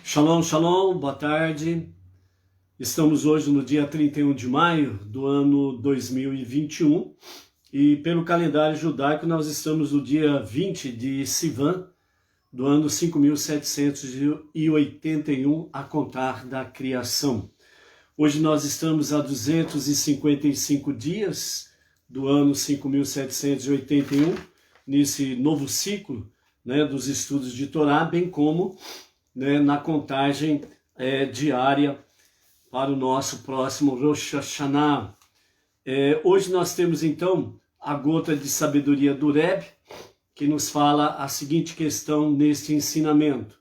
Shalom, shalom, boa tarde. Estamos hoje no dia 31 de maio do ano 2021 e pelo calendário judaico nós estamos no dia 20 de Sivan do ano 5781 a contar da criação. Hoje nós estamos a 255 dias do ano 5781, nesse novo ciclo, dos estudos de Torá, bem como na contagem diária para o nosso próximo Rosh Hashanah. Hoje nós temos então a gota de sabedoria do Rebbe, que nos fala a seguinte questão neste ensinamento.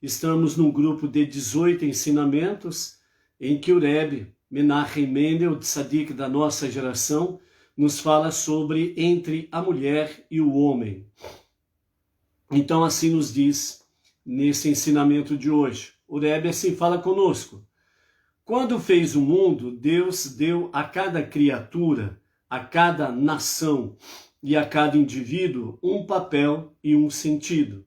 Estamos num grupo de 18 ensinamentos em que o Rebbe Menachem Mendel, tzadik da nossa geração, nos fala sobre entre a mulher e o homem. Então assim nos diz nesse ensinamento de hoje. O Rebbe assim fala conosco. Quando fez o mundo, Deus deu a cada criatura, a cada nação e a cada indivíduo um papel e um sentido.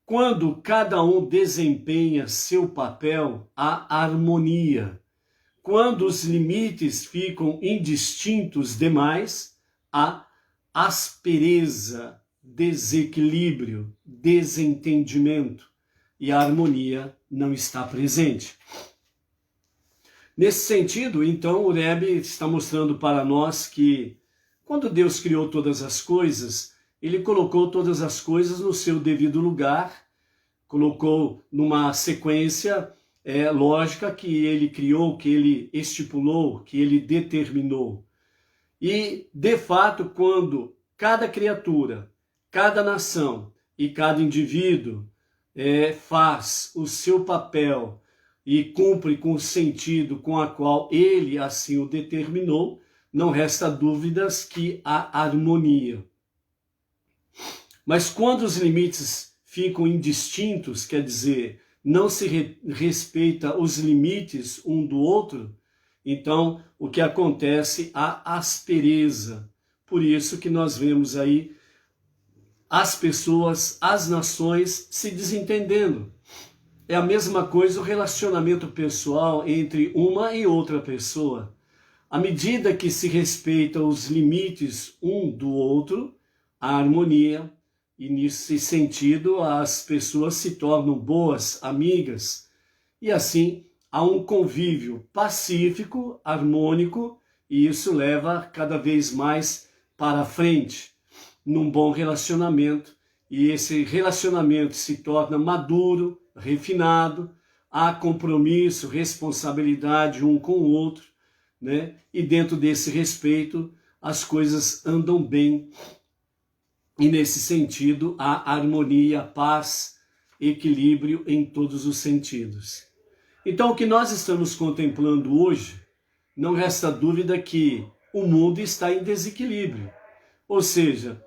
Quando cada um desempenha seu papel, há harmonia. Quando os limites ficam indistintos demais, há aspereza, desequilíbrio, desentendimento e a harmonia não está presente. Nesse sentido, então, o Rebbe está mostrando para nós que quando Deus criou todas as coisas, ele colocou todas as coisas no seu devido lugar, colocou numa sequência lógica que ele criou, que ele estipulou, que ele determinou. E, de fato, quando cada criatura, cada nação e cada indivíduo faz o seu papel e cumpre com o sentido com a qual ele assim o determinou, não resta dúvidas que há harmonia. Mas quando os limites ficam indistintos, quer dizer, não se respeita os limites um do outro, então o que acontece? Há aspereza. Por isso que nós vemos aí as pessoas, as nações se desentendendo. É a mesma coisa o relacionamento pessoal entre uma e outra pessoa. À medida que se respeitam os limites um do outro, a harmonia, e nesse sentido as pessoas se tornam boas amigas. E assim há um convívio pacífico, harmônico, e isso leva cada vez mais para frente, num bom relacionamento, e esse relacionamento se torna maduro, refinado, há compromisso, responsabilidade um com o outro, e dentro desse respeito as coisas andam bem, e nesse sentido há harmonia, paz, equilíbrio em todos os sentidos. Então o que nós estamos contemplando hoje, não resta dúvida que o mundo está em desequilíbrio, ou seja,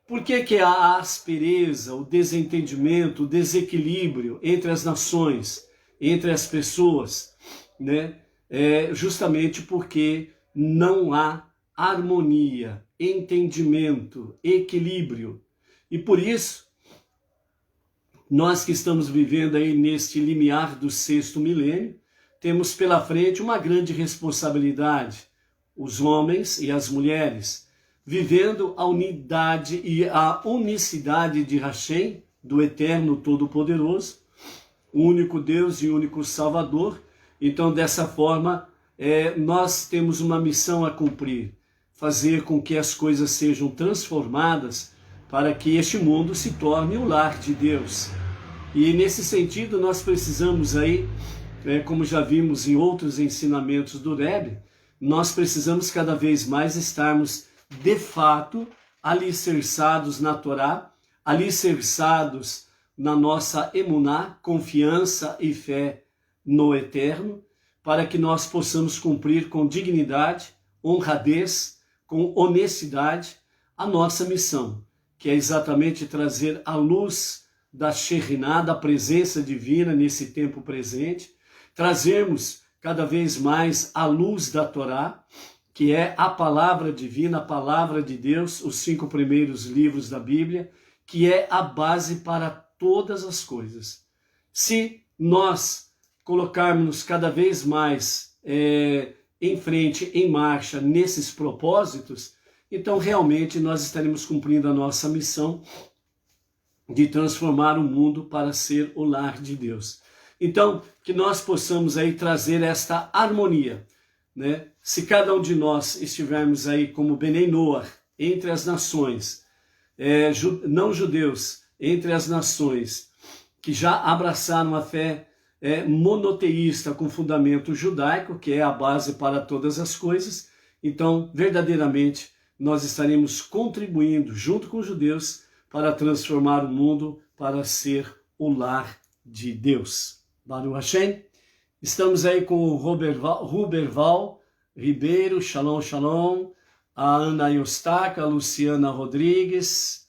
por que há a aspereza, o desentendimento, o desequilíbrio entre as nações, entre as pessoas? Justamente porque não há harmonia, entendimento, equilíbrio. E por isso, nós que estamos vivendo aí neste limiar do 6º milênio, temos pela frente uma grande responsabilidade, os homens e as mulheres, vivendo a unidade e a unicidade de Hashem, do Eterno Todo-Poderoso, o único Deus e único Salvador. Então, dessa forma, nós temos uma missão a cumprir, fazer com que as coisas sejam transformadas para que este mundo se torne o lar de Deus. E nesse sentido, nós precisamos aí, como já vimos em outros ensinamentos do Rebbe, nós precisamos cada vez mais estarmos de fato alicerçados na Torá, alicerçados na nossa emuná, confiança e fé no Eterno, para que nós possamos cumprir com dignidade, honradez, com honestidade a nossa missão, que é exatamente trazer a luz da Shekhinah, da presença divina nesse tempo presente, trazermos cada vez mais a luz da Torá, que é a palavra divina, a palavra de Deus, os 5 primeiros livros da Bíblia, que é a base para todas as coisas. Se nós colocarmos cada vez mais em frente, em marcha, nesses propósitos, então realmente nós estaremos cumprindo a nossa missão de transformar o mundo para ser o lar de Deus. Então, que nós possamos aí trazer esta harmonia, né? Se cada um de nós estivermos aí como Benei Noach, entre as nações, não judeus, entre as nações, que já abraçaram a fé monoteísta com fundamento judaico, que é a base para todas as coisas, então, verdadeiramente, nós estaremos contribuindo, junto com os judeus, para transformar o mundo para ser o lar de Deus. Baruch Hashem. Estamos aí com o Ruberval Ribeiro, Shalom, Shalom, a Ana Eustáquio, a Luciana Rodrigues,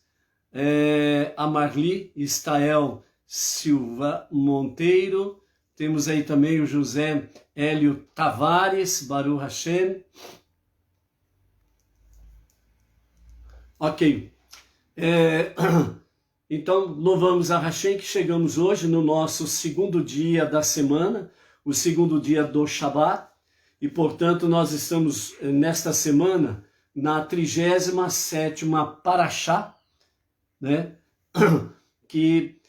a Marli Estael Silva Monteiro, temos aí também o José Hélio Tavares, Baruch Hashem. Ok. Então, louvamos a Hashem que chegamos hoje no nosso segundo dia da semana, o segundo dia do Shabat, e portanto nós estamos nesta semana na 37ª Parashá, né? Que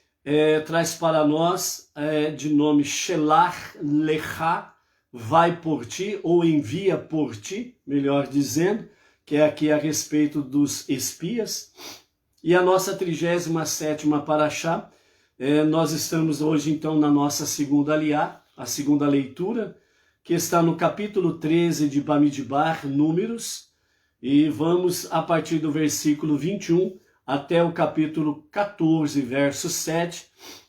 traz para nós de nome Shelach Lecha, vai por ti, ou envia por ti, melhor dizendo, que é aqui a respeito dos espias. E a nossa 37ª Parashá, nós estamos hoje então na nossa segunda aliá, a segunda leitura, que está no capítulo 13 de Bamidbar, Números, e vamos a partir do versículo 21 até o capítulo 14, verso 7,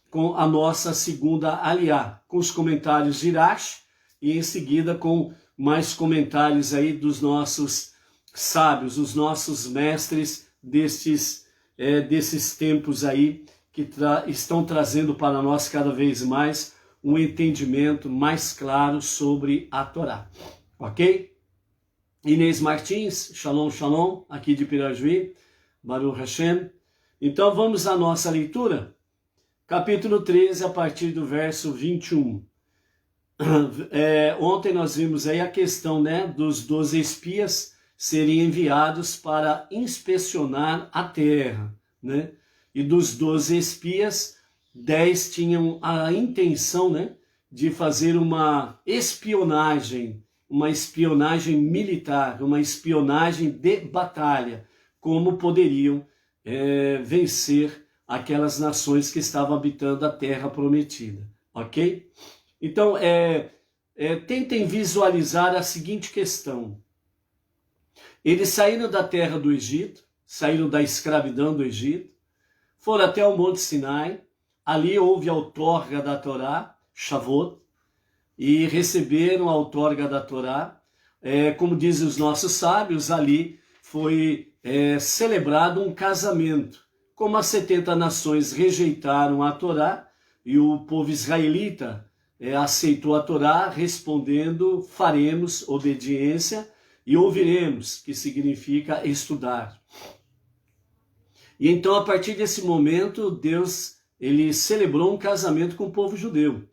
com a nossa segunda aliá, com os comentários de Irash, e em seguida com mais comentários aí dos nossos sábios, os nossos mestres desses tempos aí que estão trazendo para nós cada vez mais um entendimento mais claro sobre a Torá. Ok? Inês Martins, Shalom, Shalom, aqui de Pirajuí, Baruch Hashem. Então vamos à nossa leitura, capítulo 13, a partir do verso 21. Ontem nós vimos aí a questão, né, dos 12 espias serem enviados para inspecionar a terra, né? E dos 12 espias, 10 tinham a intenção, né, de fazer uma espionagem militar, uma espionagem de batalha, como poderiam vencer aquelas nações que estavam habitando a terra prometida, ok? Então, tentem visualizar a seguinte questão. Eles saíram da terra do Egito, saíram da escravidão do Egito, foram até o Monte Sinai, ali houve a outorga da Torá, Shavuot, e receberam a outorga da Torá. Como dizem os nossos sábios, ali foi celebrado um casamento. Como as 70 nações rejeitaram a Torá, e o povo israelita aceitou a Torá, respondendo, faremos obediência, e ouviremos, que significa estudar. E então, a partir desse momento, Deus ele celebrou um casamento com o povo judeu.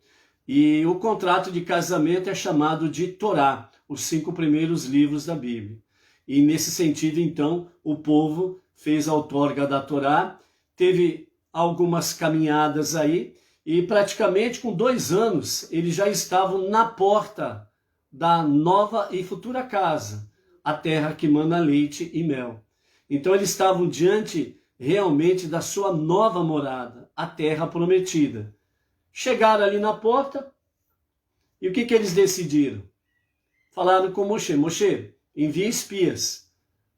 E o contrato de casamento é chamado de Torá, os 5 primeiros livros da Bíblia. E nesse sentido, então, o povo fez a outorga da Torá, teve algumas caminhadas aí, e praticamente com 2 anos, eles já estavam na porta da nova e futura casa, a terra que mana leite e mel. Então eles estavam diante realmente da sua nova morada, a terra prometida. Chegaram ali na porta, e o que eles decidiram? Falaram com Moshe, Moshe, envia espias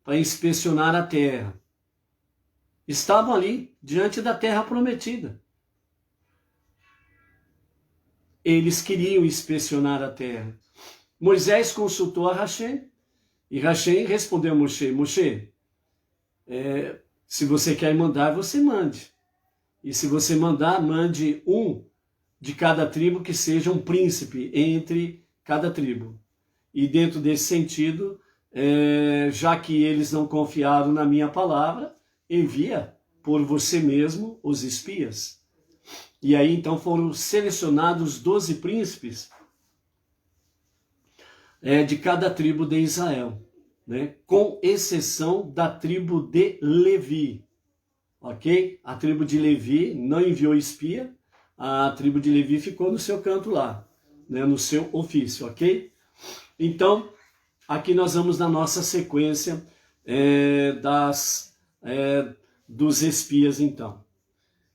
para inspecionar a terra. Estavam ali diante da terra prometida. Eles queriam inspecionar a terra. Moisés consultou a Hashem, e Hashem respondeu a Moshe, Moshe, se você quer mandar, você mande. E se você mandar, mande um de cada tribo que seja um príncipe entre cada tribo. E dentro desse sentido, já que eles não confiaram na minha palavra, envia por você mesmo os espias. E aí então foram selecionados 12 príncipes de cada tribo de Israel, né? Com exceção da tribo de Levi, ok? A tribo de Levi não enviou espia, a tribo de Levi ficou no seu canto lá, né? No seu ofício, ok? Então, aqui nós vamos na nossa sequência dos espias, então.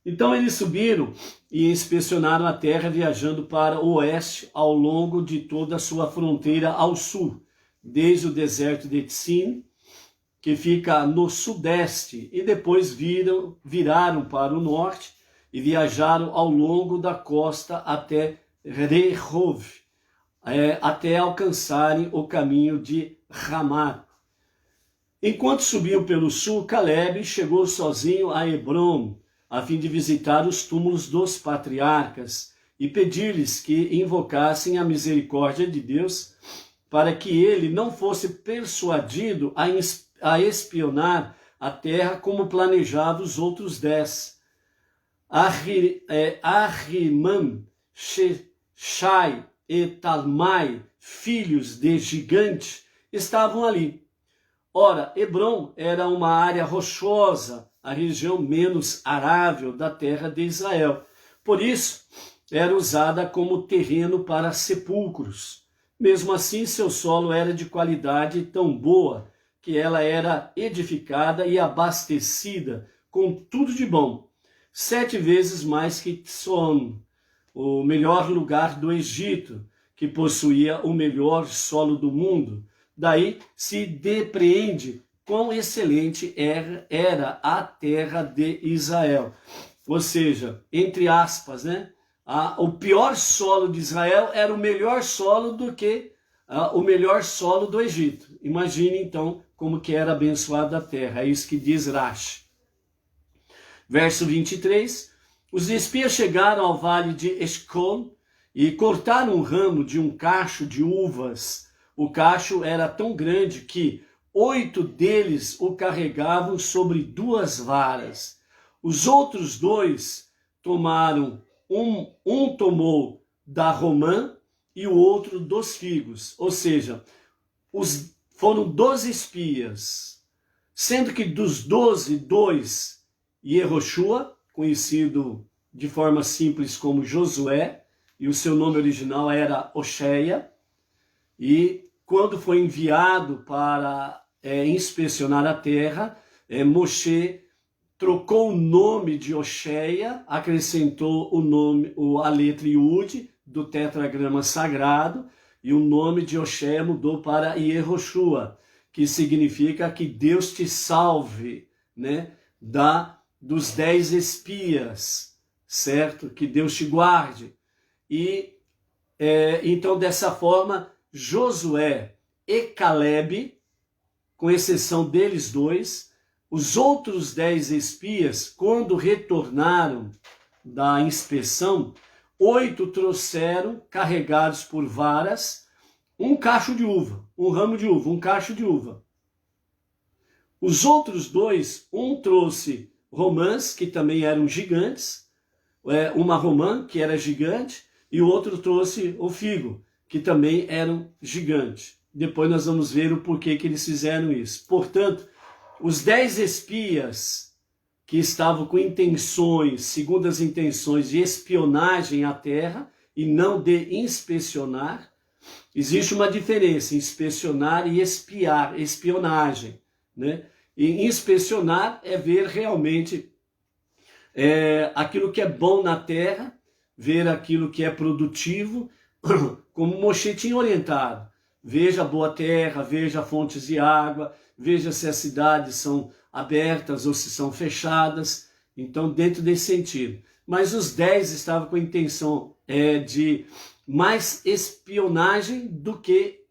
Então eles subiram e inspecionaram a terra, viajando para o oeste ao longo de toda a sua fronteira ao sul, desde o deserto de Tzin, que fica no sudeste, e depois viraram para o norte e viajaram ao longo da costa até Rehov, até alcançarem o caminho de Ramá. Enquanto subiam pelo sul, Caleb chegou sozinho a Hebrom, a fim de visitar os túmulos dos patriarcas e pedir-lhes que invocassem a misericórdia de Deus, para que ele não fosse persuadido a espionar a terra como planejava os outros 10. Ahimam, Shai e Talmai, filhos de Gigante, estavam ali. Ora, Hebrom era uma área rochosa, a região menos arável da terra de Israel. Por isso, era usada como terreno para sepulcros. Mesmo assim, seu solo era de qualidade tão boa que ela era edificada e abastecida com tudo de bom, 7 vezes mais que Tsoan, o melhor lugar do Egito, que possuía o melhor solo do mundo. Daí se depreende quão excelente era a terra de Israel. Ou seja, entre aspas, né? O pior solo de Israel era o melhor solo do que o melhor solo do Egito. Imagine então como que era abençoada a terra. É isso que diz Rashi. Verso 23. Os espias chegaram ao vale de Eshcol e cortaram um ramo de um cacho de uvas. O cacho era tão grande que 8 deles o carregavam sobre 2 varas. Os outros 2 tomaram, um tomou da romã e o outro dos figos. Ou seja, foram 12 espias, sendo que dos 12, 2, Yehoshua, conhecido de forma simples como Josué, e o seu nome original era Oxéia, e quando foi enviado para inspecionar a terra, Moshe trocou o nome de Oxéia, acrescentou a letra Yud do tetragrama sagrado, e o nome de Oxéia mudou para Yehoshua, que significa que Deus te salve, né? Dos 10 espias, certo? Que Deus te guarde. E então, dessa forma, Josué e Caleb, com exceção deles 2, os outros 10 espias, quando retornaram da inspeção, 8 trouxeram, carregados por varas, um cacho de uva, um ramo de uva, um cacho de uva. Os outros 2, um trouxe romãs, que também eram gigantes, uma romã, que era gigante, e o outro trouxe o figo, que também eram gigantes. Depois nós vamos ver o porquê que eles fizeram isso. Portanto, os 10 espias que estavam com intenções, segundo as intenções de espionagem à terra e não de inspecionar, existe uma diferença em inspecionar e espiar, espionagem, né? E inspecionar é ver realmente aquilo que é bom na terra, ver aquilo que é produtivo, como Moshe tinha orientado. Veja a boa terra, veja fontes de água, veja se as cidades são abertas ou se são fechadas. Então, dentro desse sentido. Mas os 10 estavam com a intenção de mais espionagem do que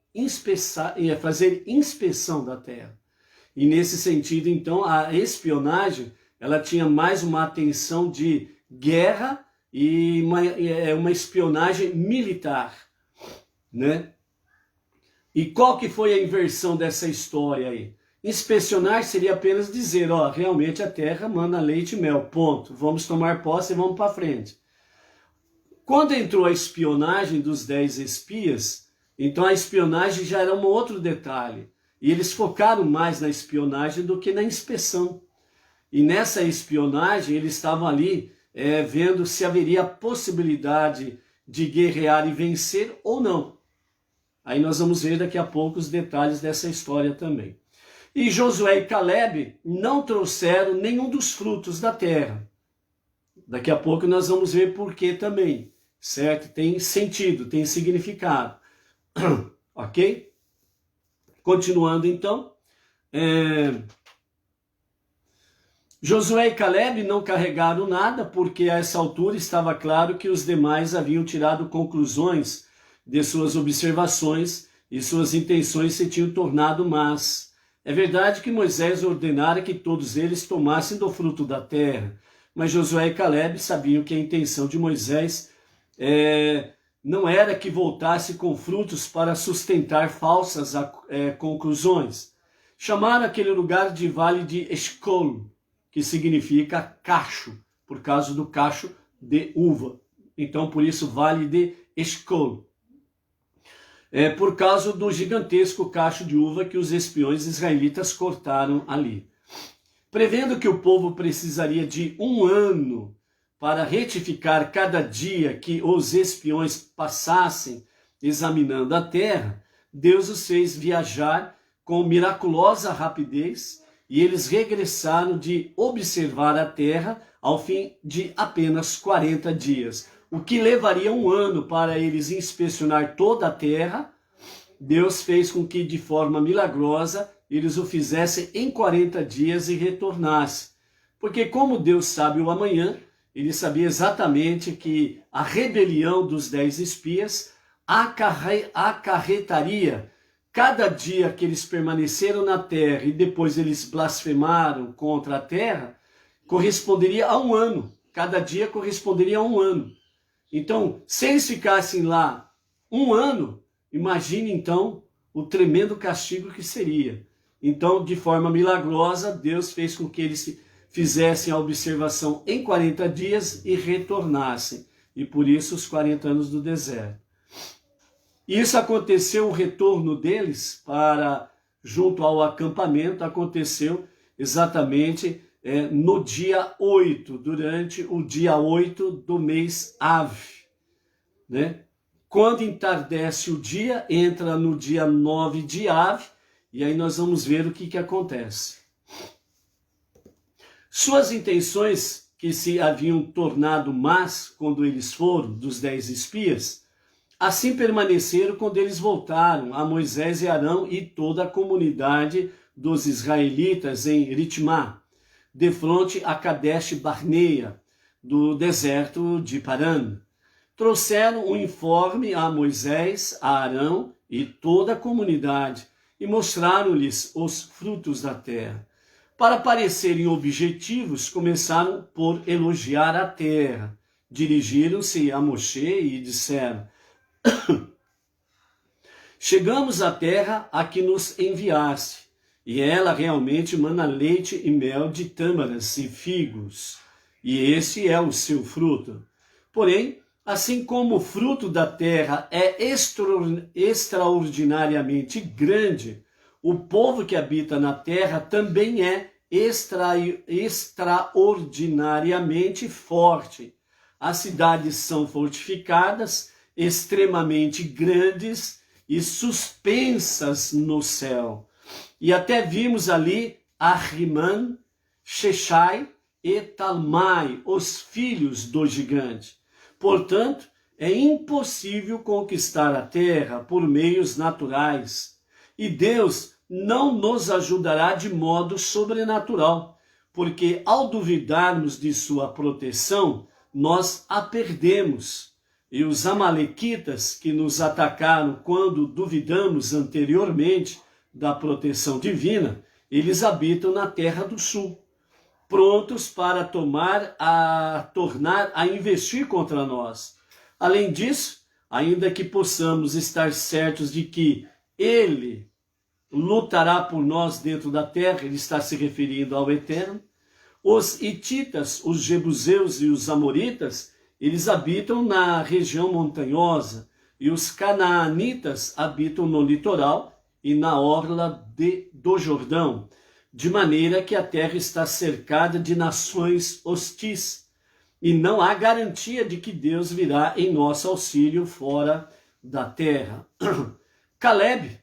fazer inspeção da terra. E nesse sentido, então, a espionagem, ela tinha mais uma atenção de guerra e uma espionagem militar, né? E qual que foi a inversão dessa história aí? Inspecionar seria apenas dizer, ó, realmente a terra manda leite e mel, ponto. Vamos tomar posse e vamos para frente. Quando entrou a espionagem dos 10 espias, então a espionagem já era um outro detalhe. E eles focaram mais na espionagem do que na inspeção. E nessa espionagem eles estavam ali vendo se haveria a possibilidade de guerrear e vencer ou não. Aí nós vamos ver daqui a pouco os detalhes dessa história também. E Josué e Caleb não trouxeram nenhum dos frutos da terra. Daqui a pouco nós vamos ver por que também, certo? Tem sentido, tem significado. Ok? Continuando então. Josué e Caleb não carregaram nada, porque a essa altura estava claro que os demais haviam tirado conclusões de suas observações e suas intenções se tinham tornado más. É verdade que Moisés ordenara que todos eles tomassem do fruto da terra, mas Josué e Caleb sabiam que a intenção de Moisés não era que voltasse com frutos para sustentar falsas conclusões. Chamaram aquele lugar de Vale de Eshcol, que significa cacho, por causa do cacho de uva. Então, por isso, Vale de Eshcol. Por causa do gigantesco cacho de uva que os espiões israelitas cortaram ali. Prevendo que o povo precisaria de 1 ano para retificar cada dia que os espiões passassem examinando a terra, Deus os fez viajar com miraculosa rapidez e eles regressaram de observar a terra ao fim de apenas 40 dias. O que levaria 1 ano para eles inspecionar toda a terra, Deus fez com que de forma milagrosa eles o fizessem em 40 dias e retornassem. Porque como Deus sabe o amanhã, ele sabia exatamente que a rebelião dos 10 espias acarretaria cada dia que eles permaneceram na terra e depois eles blasfemaram contra a terra, corresponderia a 1 ano. Cada dia corresponderia a 1 ano. Então, se eles ficassem lá 1 ano, imagine então o tremendo castigo que seria. Então, de forma milagrosa, Deus fez com que eles fizessem a observação em 40 dias e retornassem. E por isso os 40 anos do deserto. Isso aconteceu, o retorno deles para junto ao acampamento, aconteceu exatamente no dia 8, durante o dia 8 do mês Av, né? Quando entardece o dia, entra no dia 9 de Av, e aí nós vamos ver o que acontece. Suas intenções, que se haviam tornado más quando eles foram, dos 10 espias, assim permaneceram quando eles voltaram a Moisés e Arão e toda a comunidade dos israelitas em Ritmá, defronte a Kadesh Barneia, do deserto de Paran. Trouxeram um informe a Moisés, a Arão e toda a comunidade e mostraram-lhes os frutos da terra. Para parecerem objetivos, começaram por elogiar a terra. Dirigiram-se a Moshe e disseram: chegamos à terra a que nos enviaste, e ela realmente mana leite e mel de tâmaras e figos, e esse é o seu fruto. Porém, assim como o fruto da terra é extraordinariamente grande, o povo que habita na terra também é extraordinariamente forte. As cidades são fortificadas, extremamente grandes e suspensas no céu. E até vimos ali Ahriman, Sheshai e Talmai, os filhos do gigante. Portanto, é impossível conquistar a terra por meios naturais. E Deus não nos ajudará de modo sobrenatural, porque ao duvidarmos de sua proteção, nós a perdemos. E os amalequitas que nos atacaram quando duvidamos anteriormente da proteção divina, eles habitam na terra do sul, prontos para tornar a investir contra nós. Além disso, ainda que possamos estar certos de que ele, lutará por nós dentro da terra, ele está se referindo ao Eterno. Os hititas, os jebuseus e os amoritas, eles habitam na região montanhosa, e os canaanitas habitam no litoral e na orla do Jordão, de maneira que a terra está cercada de nações hostis, e não há garantia de que Deus virá em nosso auxílio fora da terra. Caleb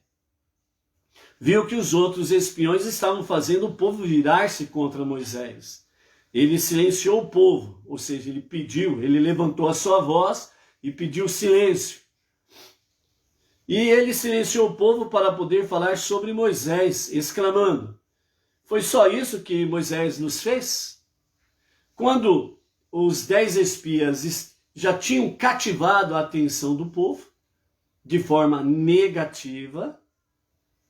viu que os outros espiões estavam fazendo o povo virar-se contra Moisés. Ele silenciou o povo, ou seja, ele levantou a sua voz e pediu silêncio. E ele silenciou o povo para poder falar sobre Moisés, exclamando: foi só isso que Moisés nos fez? Quando os 10 espias já tinham cativado a atenção do povo, de forma negativa,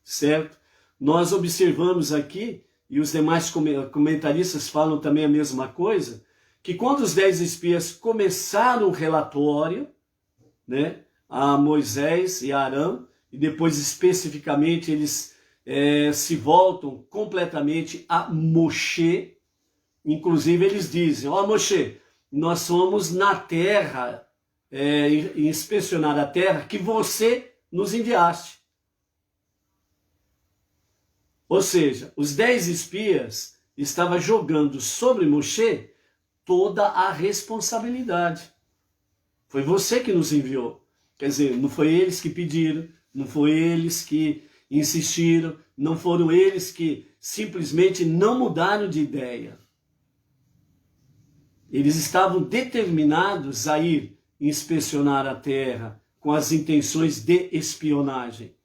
certo? Nós observamos aqui, e os demais comentaristas falam também a mesma coisa, que quando os 10 espias começaram o relatório, né, a Moisés e a Arão, e depois especificamente eles se voltam completamente a Moshe. Inclusive eles dizem: ó Moshe, nós fomos na terra, inspecionar a terra que você nos enviaste. Ou seja, os 10 espias estavam jogando sobre Moshe toda a responsabilidade. Foi você que nos enviou. Quer dizer, não foi eles que pediram, não foi eles que insistiram, não foram eles que simplesmente não mudaram de ideia. Eles estavam determinados a ir inspecionar a terra com as intenções de espionagem.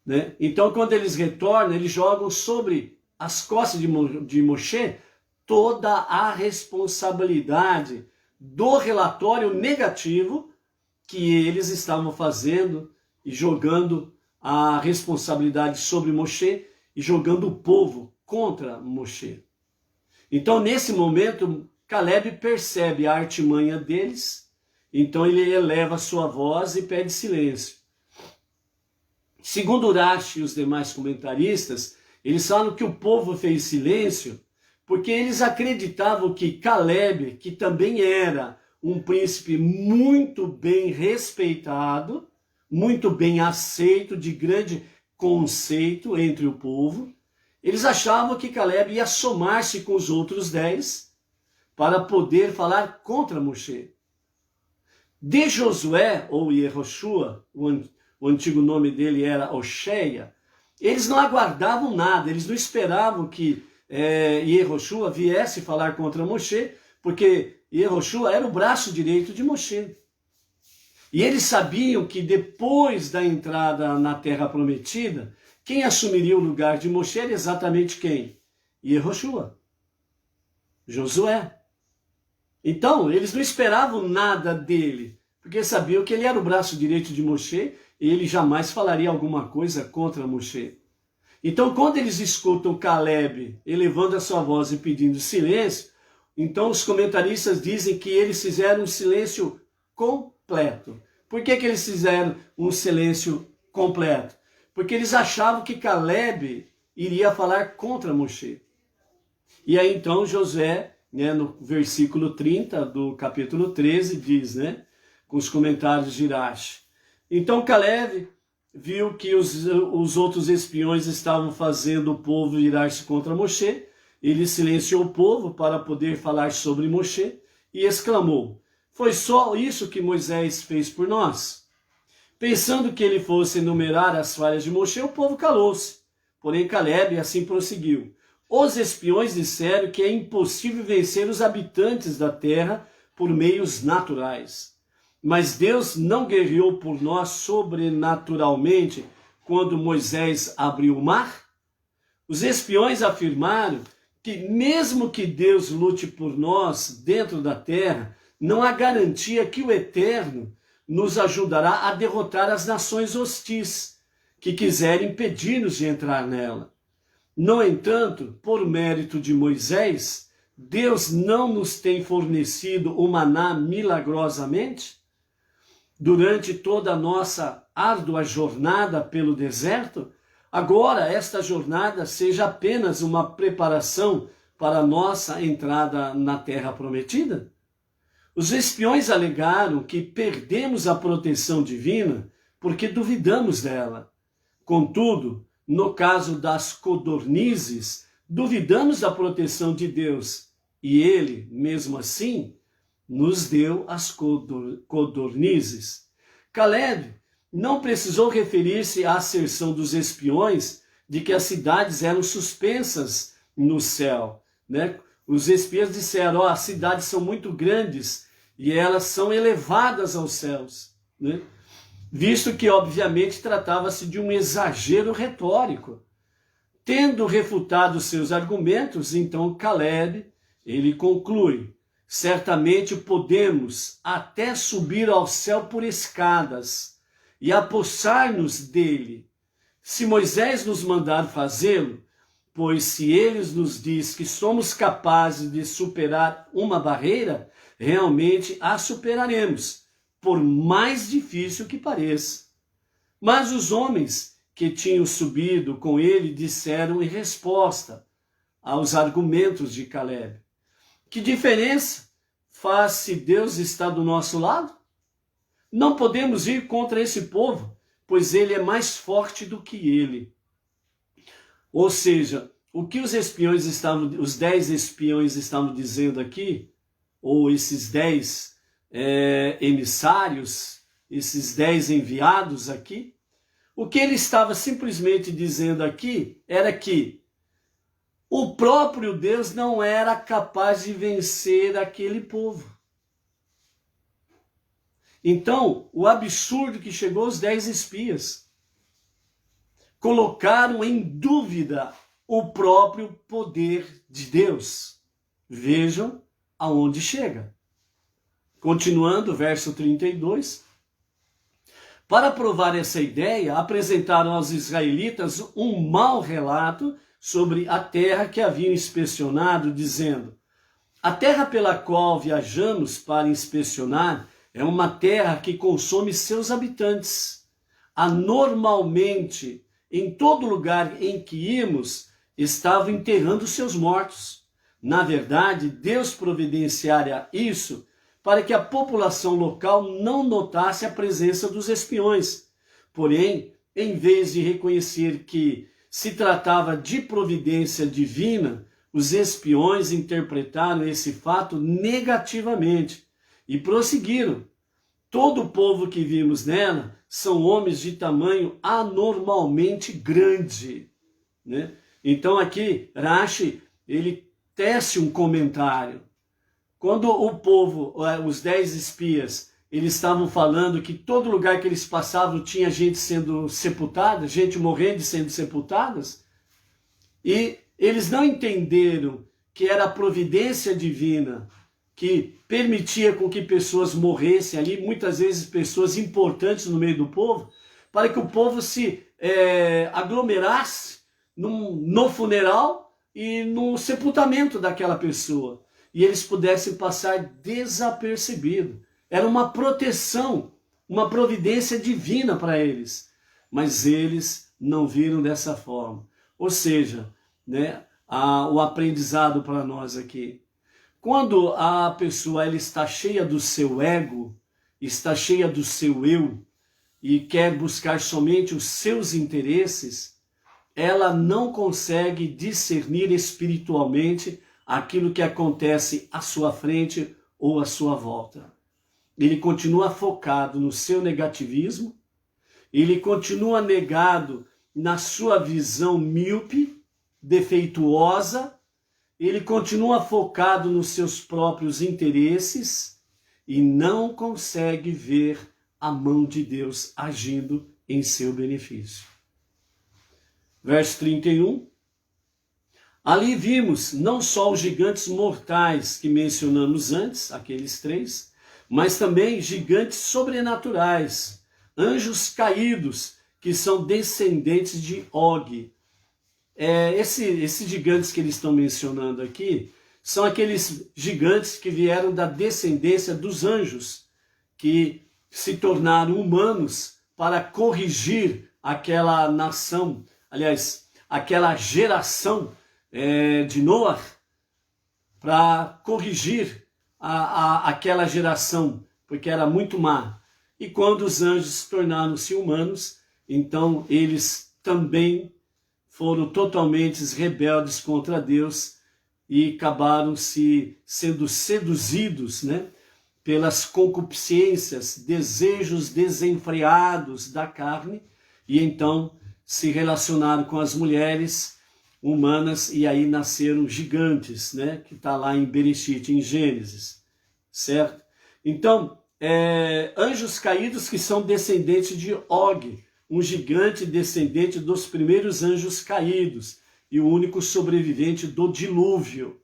Né? Então, quando eles retornam, eles jogam sobre as costas de Moshe toda a responsabilidade do relatório negativo que eles estavam fazendo e jogando a responsabilidade sobre Moshe e jogando o povo contra Moshe. Então, nesse momento, Caleb percebe a artimanha deles, então ele eleva a sua voz e pede silêncio. Segundo Urashi e os demais comentaristas, eles falam que o povo fez silêncio porque eles acreditavam que Caleb, que também era um príncipe muito bem respeitado, muito bem aceito, de grande conceito entre o povo, eles achavam que Caleb ia somar-se com os outros 10 para poder falar contra Moshe. De Josué, ou Yehoshua, o antigo nome dele era Oxéia, eles não aguardavam nada, eles não esperavam que Yehoshua viesse falar contra Moshe, porque Yehoshua era o braço direito de Moshe. E eles sabiam que depois da entrada na Terra Prometida, quem assumiria o lugar de Moshe era exatamente quem? Yehoshua, Josué. Então, eles não esperavam nada dele, porque sabiam que ele era o braço direito de Moshe e ele jamais falaria alguma coisa contra Moshe. Então, quando eles escutam Caleb elevando a sua voz e pedindo silêncio, então os comentaristas dizem que eles fizeram um silêncio completo. Por que eles fizeram um silêncio completo? Porque eles achavam que Caleb iria falar contra Moshe. E aí então Josué, né, no versículo 30 do capítulo 13, diz, né, com os comentários de Urashi: então Caleb viu que os outros espiões estavam fazendo o povo virar-se contra Moshe. Ele silenciou o povo para poder falar sobre Moshe e exclamou: foi só isso que Moisés fez por nós? Pensando que ele fosse enumerar as falhas de Moshe, o povo calou-se. Porém Caleb assim prosseguiu: os espiões disseram que é impossível vencer os habitantes da terra por meios naturais. Mas Deus não guerreou por nós sobrenaturalmente quando Moisés abriu o mar? Os espiões afirmaram que mesmo que Deus lute por nós dentro da terra, não há garantia que o Eterno nos ajudará a derrotar as nações hostis que quiserem impedir-nos de entrar nela. No entanto, por mérito de Moisés, Deus não nos tem fornecido o maná milagrosamente? Durante toda a nossa árdua jornada pelo deserto, agora esta jornada seja apenas uma preparação para a nossa entrada na terra prometida? Os espiões alegaram que perdemos a proteção divina porque duvidamos dela. Contudo, no caso das codornizes, duvidamos da proteção de Deus e ele, mesmo assim, nos deu as codornizes. Caleb não precisou referir-se à asserção dos espiões de que as cidades eram suspensas no céu, né? Os espiões disseram, as cidades são muito grandes e elas são elevadas aos céus, né? Visto que, obviamente, tratava-se de um exagero retórico. Tendo refutado seus argumentos, então Caleb, ele conclui, certamente podemos até subir ao céu por escadas e apossar-nos dele, se Moisés nos mandar fazê-lo, pois se ele nos diz que somos capazes de superar uma barreira, realmente a superaremos, por mais difícil que pareça. Mas os homens que tinham subido com ele disseram em resposta aos argumentos de Caleb: que diferença faz se Deus está do nosso lado? Não podemos ir contra esse povo, pois ele é mais forte do que ele. Ou seja, o que os 10 espiões estavam dizendo aqui, ou esses 10 emissários, esses 10 enviados aqui, o que ele estava simplesmente dizendo aqui era que o próprio Deus não era capaz de vencer aquele povo. Então, o absurdo que chegou aos 10 espias colocaram em dúvida o próprio poder de Deus. Vejam aonde chega. Continuando, verso 32. Para provar essa ideia, apresentaram aos israelitas um mau relato sobre a terra que haviam inspecionado, dizendo: a terra pela qual viajamos para inspecionar é uma terra que consome seus habitantes. Anormalmente, em todo lugar em que íamos, estavam enterrando seus mortos. Na verdade, Deus providenciara isso para que a população local não notasse a presença dos espiões. Porém, em vez de reconhecer que se tratava de providência divina, os espiões interpretaram esse fato negativamente e prosseguiram: todo o povo que vimos nela são homens de tamanho anormalmente grande, né? Então aqui Rashi, ele tece um comentário. Quando o povo, os 10 espias, eles estavam falando que todo lugar que eles passavam tinha gente sendo sepultada, gente morrendo e sendo sepultadas, e eles não entenderam que era a providência divina que permitia com que pessoas morressem ali, muitas vezes pessoas importantes no meio do povo, para que o povo se aglomerasse no funeral e no sepultamento daquela pessoa, e eles pudessem passar desapercebido. Era uma proteção, uma providência divina para eles, mas eles não viram dessa forma. Ou seja, né, o aprendizado para nós aqui: quando a pessoa ela está cheia do seu ego, está cheia do seu eu, e quer buscar somente os seus interesses, ela não consegue discernir espiritualmente aquilo que acontece à sua frente ou à sua volta. Ele continua focado no seu negativismo, ele continua negado na sua visão míope, defeituosa, ele continua focado nos seus próprios interesses e não consegue ver a mão de Deus agindo em seu benefício. Verso 31. Ali vimos não só os gigantes mortais que mencionamos antes, aqueles 3, mas também gigantes sobrenaturais, anjos caídos, que são descendentes de Og. Esses gigantes que eles estão mencionando aqui são aqueles gigantes que vieram da descendência dos anjos, que se tornaram humanos para corrigir aquela nação, aliás, aquela geração de Noé, para corrigir aquela geração, porque era muito má. E quando os anjos tornaram-se humanos, então eles também foram totalmente rebeldes contra Deus e acabaram sendo seduzidos, né, pelas concupiscências, desejos desenfreados da carne, e então se relacionaram com as mulheres humanas, e aí nasceram gigantes, né, que está lá em Bereshit, em Gênesis, certo? Então, anjos caídos que são descendentes de Og, um gigante descendente dos primeiros anjos caídos, e o único sobrevivente do dilúvio.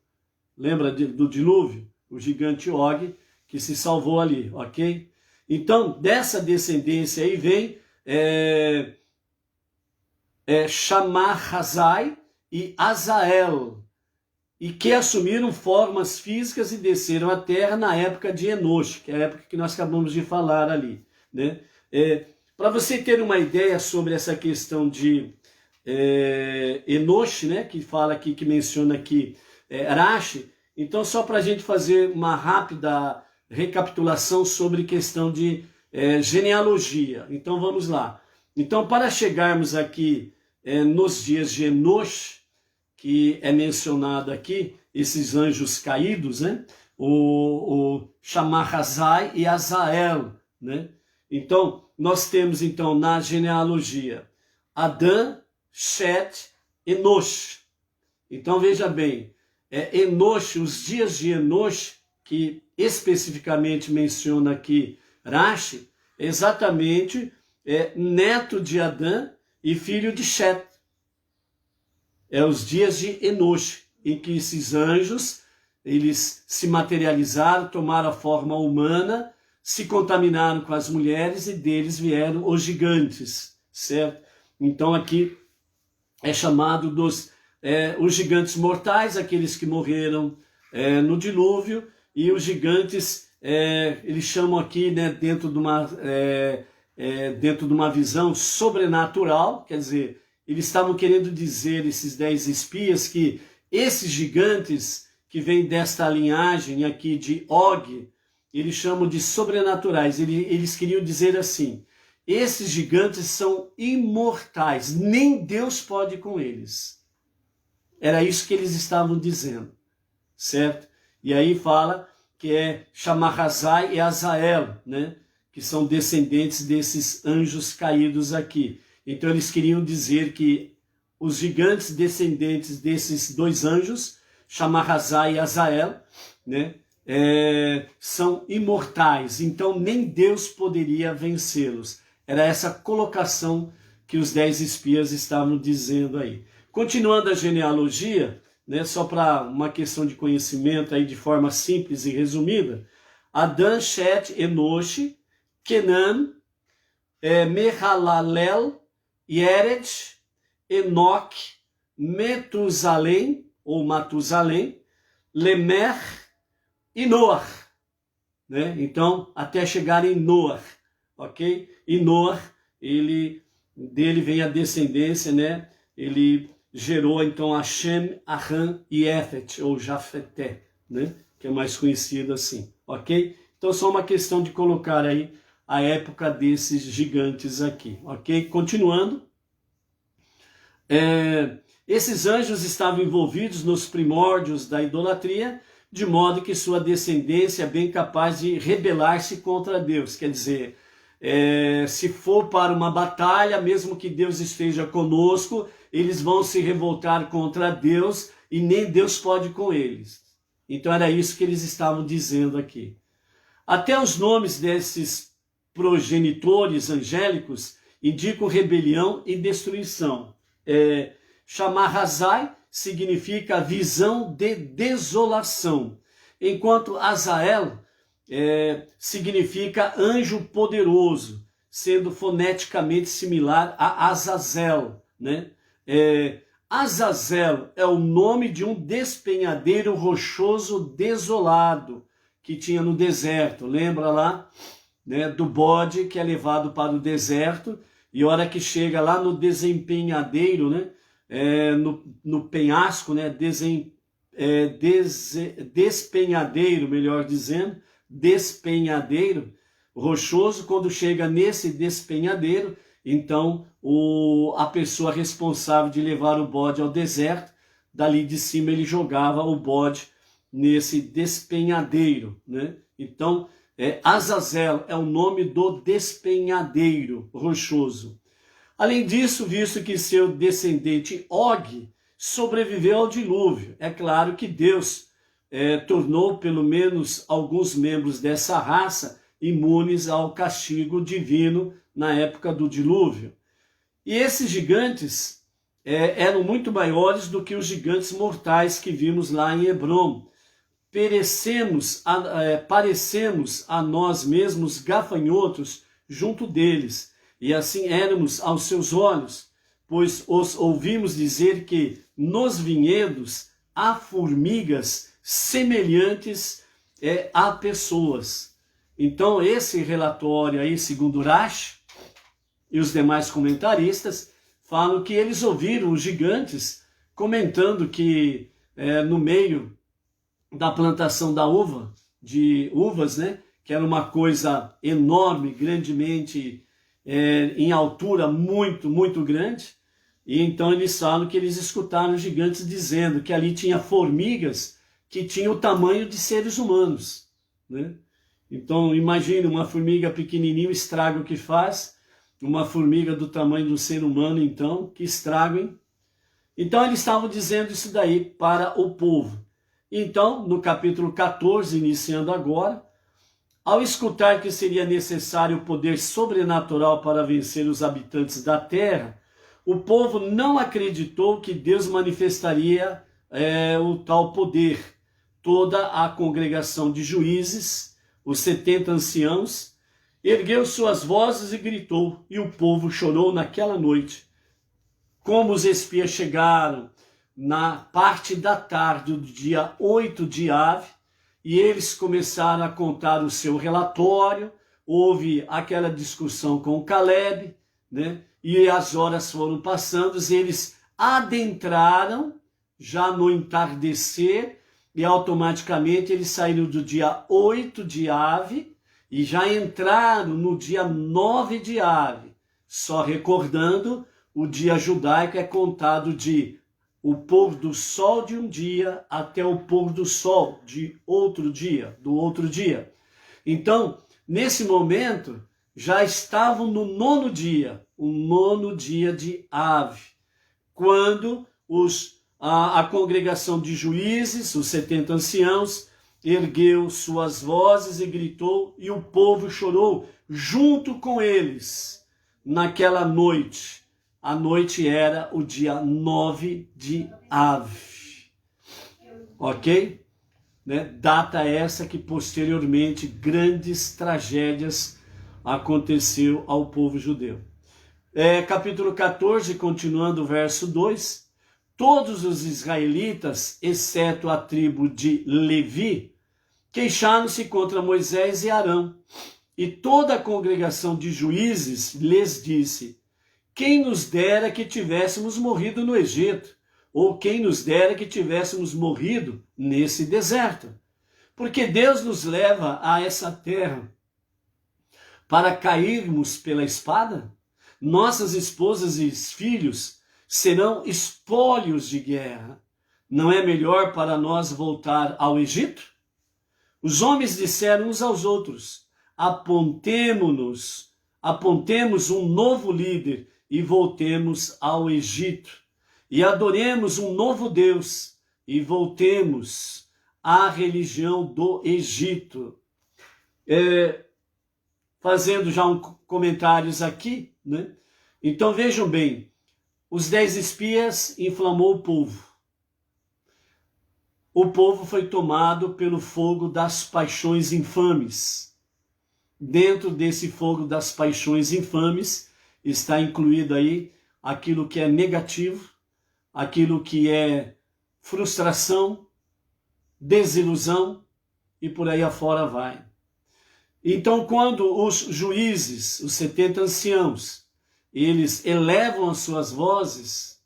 Lembra do dilúvio? O gigante Og, que se salvou ali, ok? Então, dessa descendência aí vem Shammah-Hazai e Azael, e que assumiram formas físicas e desceram à terra na época de Enosh, que é a época que nós acabamos de falar ali, né? Para você ter uma ideia sobre essa questão de Enosh, né, que fala aqui, que menciona aqui Rashi, então só para a gente fazer uma rápida recapitulação sobre questão de genealogia. Então vamos lá. Então, para chegarmos aqui nos dias de Enosh, que é mencionado aqui, esses anjos caídos, né? O Shammah-Hazai e Azael, né? Então, nós temos então na genealogia Adã, Shet, Enosh. Então veja bem, Enosh, os dias de Enosh, que especificamente menciona aqui Rashi, é exatamente neto de Adã e filho de Shet. Os dias de Enosh, em que esses anjos, eles se materializaram, tomaram a forma humana, se contaminaram com as mulheres e deles vieram os gigantes, certo? Então aqui é chamado os gigantes mortais, aqueles que morreram no dilúvio, e os gigantes, eles chamam aqui, né, dentro de uma visão sobrenatural, quer dizer, eles estavam querendo dizer, esses 10 espias, que esses gigantes que vêm desta linhagem aqui de Og, eles chamam de sobrenaturais. Eles queriam dizer assim: esses gigantes são imortais, nem Deus pode com eles. Era isso que eles estavam dizendo, certo? E aí fala que é Shammah-Hazai e Azael, né? Que são descendentes desses anjos caídos aqui. Então eles queriam dizer que os gigantes descendentes desses dois anjos, Shammah-Hazai e Azael, né, são imortais, então nem Deus poderia vencê-los. Era essa colocação que os 10 espias estavam dizendo aí. Continuando a genealogia, né, só para uma questão de conhecimento aí de forma simples e resumida, Adã, Shet, Enosh, Kenan, Mehalalel, Yered, Enoch, Metusalém, ou Matusalém, Lemer e Noah, né? Então, até chegar em Noah, ok? E Noah, dele vem a descendência, né? Ele gerou, então, Hashem, Aham e Efet, ou Jafeté, né? Que é mais conhecido assim, ok? Então, só uma questão de colocar aí a época desses gigantes aqui, ok? Continuando. Esses anjos estavam envolvidos nos primórdios da idolatria, de modo que sua descendência é bem capaz de rebelar-se contra Deus. Quer dizer, se for para uma batalha, mesmo que Deus esteja conosco, eles vão se revoltar contra Deus e nem Deus pode com eles. Então era isso que eles estavam dizendo aqui. Até os nomes desses progenitores angélicos indicam rebelião e destruição. Shammah-Hazai significa visão de desolação, enquanto Azael significa anjo poderoso, sendo foneticamente similar a Azazel, né? Azazel é o nome de um despenhadeiro rochoso desolado que tinha no deserto. Lembra lá, né, do bode que é levado para o deserto e a hora que chega lá no desempenhadeiro, né? No penhasco, né? Despenhadeiro, melhor dizendo, despenhadeiro rochoso. Quando chega nesse despenhadeiro, então a pessoa responsável de levar o bode ao deserto, dali de cima ele jogava o bode nesse despenhadeiro, né? Então, Azazel é o nome do despenhadeiro rochoso. Além disso, visto que seu descendente Og sobreviveu ao dilúvio, é claro que Deus tornou pelo menos alguns membros dessa raça imunes ao castigo divino na época do dilúvio. E esses gigantes eram muito maiores do que os gigantes mortais que vimos lá em Hebrom. Parecemos a nós mesmos gafanhotos junto deles, e assim éramos aos seus olhos, pois os ouvimos dizer que nos vinhedos há formigas semelhantes a pessoas. Então esse relatório aí, segundo Rashi e os demais comentaristas, falam que eles ouviram os gigantes comentando que no meio da plantação de uvas, né, que era uma coisa enorme, grandemente, em altura muito, muito grande, e então eles falam que eles escutaram os gigantes dizendo que ali tinha formigas que tinham o tamanho de seres humanos, né? Então imagine uma formiga pequenininha, o estrago que faz, uma formiga do tamanho do ser humano, então, que estrago, hein? Então eles estavam dizendo isso daí para o povo. Então, no capítulo 14, iniciando agora, ao escutar que seria necessário o poder sobrenatural para vencer os habitantes da terra, o povo não acreditou que Deus manifestaria o tal poder. Toda a congregação de juízes, os 70 anciãos, ergueu suas vozes e gritou, e o povo chorou naquela noite. Como os espias chegaram na parte da tarde do dia 8 de Av, e eles começaram a contar o seu relatório, houve aquela discussão com Caleb, né? E as horas foram passando, e eles adentraram já no entardecer, e automaticamente eles saíram do dia 8 de Av, e já entraram no dia 9 de Av. Só recordando, o dia judaico é contado de o pôr do sol de um dia até o pôr do sol de outro dia, do outro dia. Então, nesse momento, já estavam no nono dia, o nono dia de Av, quando a congregação de juízes, os 70 anciãos, ergueu suas vozes e gritou, e o povo chorou junto com eles naquela noite. A noite era o dia 9 de Av. Ok? Né? Data essa que posteriormente grandes tragédias aconteceu ao povo judeu. Capítulo 14, continuando o verso 2. Todos os israelitas, exceto a tribo de Levi, queixaram-se contra Moisés e Arão. E toda a congregação de juízes lhes disse: quem nos dera que tivéssemos morrido no Egito, ou quem nos dera que tivéssemos morrido nesse deserto. Porque Deus nos leva a essa terra para cairmos pela espada? Nossas esposas e filhos serão espólios de guerra. Não é melhor para nós voltar ao Egito? Os homens disseram uns aos outros: apontemos um novo líder e voltemos ao Egito, e adoremos um novo Deus, e voltemos à religião do Egito. Fazendo já comentários aqui, né? Então vejam bem, os 10 espias inflamou o povo. O povo foi tomado pelo fogo das paixões infames. Dentro desse fogo das paixões infames, está incluído aí aquilo que é negativo, aquilo que é frustração, desilusão e por aí afora vai. Então, quando os juízes, os 70 anciãos, eles elevam as suas vozes,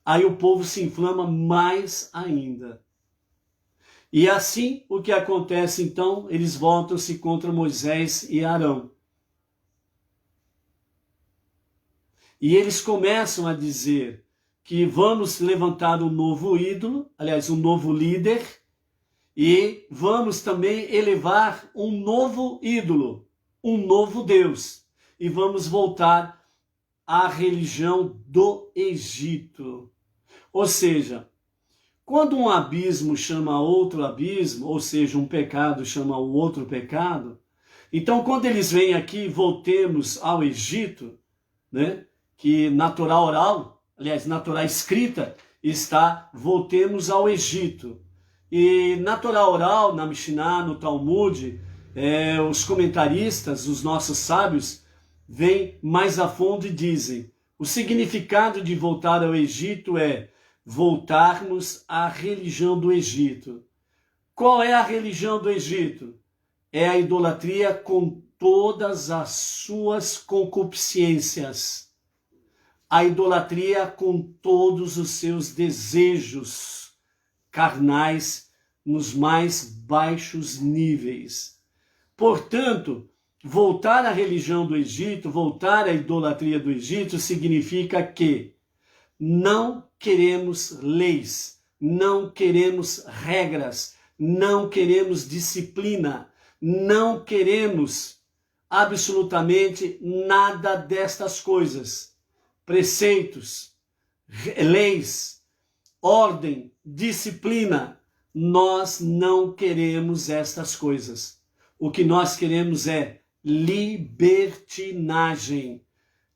aí o povo se inflama mais ainda. E assim o que acontece então, eles voltam-se contra Moisés e Arão. E eles começam a dizer que vamos levantar um novo ídolo, aliás, um novo líder, e vamos também elevar um novo ídolo, um novo Deus. E vamos voltar à religião do Egito. Ou seja, quando um abismo chama outro abismo, ou seja, um pecado chama o outro pecado, então quando eles vêm aqui, voltemos ao Egito, né? Que na Torá oral, aliás, na Torá escrita, está voltemos ao Egito. E na Torá oral, na Mishnah, no Talmud, os comentaristas, os nossos sábios, vêm mais a fundo e dizem: o significado de voltar ao Egito é voltarmos à religião do Egito. Qual é a religião do Egito? É a idolatria com todas as suas concupiscências. A idolatria com todos os seus desejos carnais nos mais baixos níveis. Portanto, voltar à religião do Egito, voltar à idolatria do Egito, significa que não queremos leis, não queremos regras, não queremos disciplina, não queremos absolutamente nada destas coisas. Preceitos, leis, ordem, disciplina, nós não queremos estas coisas. O que nós queremos é libertinagem.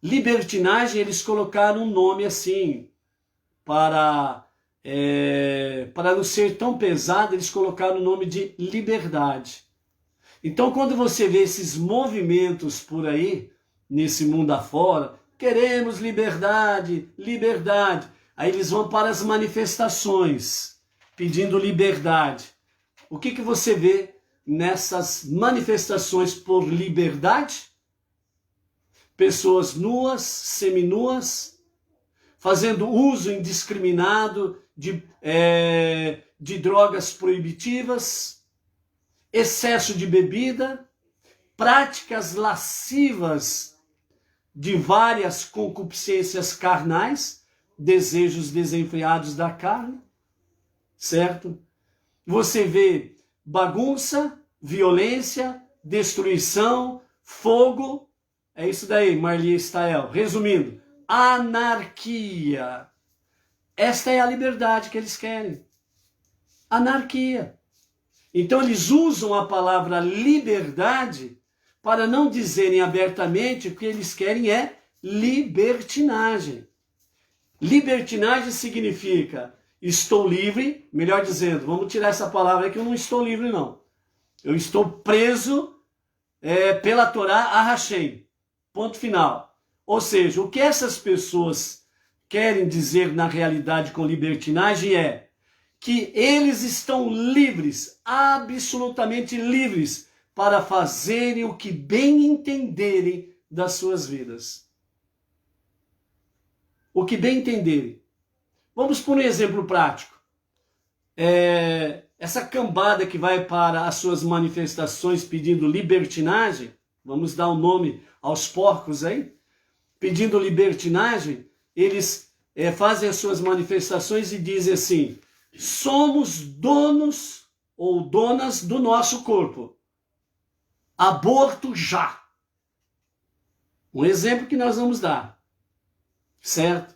Libertinagem, eles colocaram um nome assim, para não ser tão pesado, eles colocaram o nome de liberdade. Então, quando você vê esses movimentos por aí, nesse mundo afora, queremos liberdade, liberdade. Aí eles vão para as manifestações, pedindo liberdade. O que você vê nessas manifestações por liberdade? Pessoas nuas, seminuas, fazendo uso indiscriminado de drogas proibitivas, excesso de bebida, práticas lascivas de várias concupiscências carnais, desejos desenfreados da carne, certo? Você vê bagunça, violência, destruição, fogo, é isso daí, Marli Stael. Resumindo, anarquia. Esta é a liberdade que eles querem. Anarquia. Então eles usam a palavra liberdade para não dizerem abertamente que o que eles querem é libertinagem. Libertinagem significa estou livre, melhor dizendo, vamos tirar essa palavra que eu não estou livre não. Eu estou preso pela Torá a Hashem. Ponto final. Ou seja, o que essas pessoas querem dizer na realidade com libertinagem é que eles estão livres, absolutamente livres, para fazerem o que bem entenderem das suas vidas. O que bem entenderem. Vamos por um exemplo prático. Essa cambada que vai para as suas manifestações pedindo libertinagem, vamos dar um nome aos porcos aí, pedindo libertinagem, eles fazem as suas manifestações e dizem assim: somos donos ou donas do nosso corpo. Aborto já. Um exemplo que nós vamos dar, certo?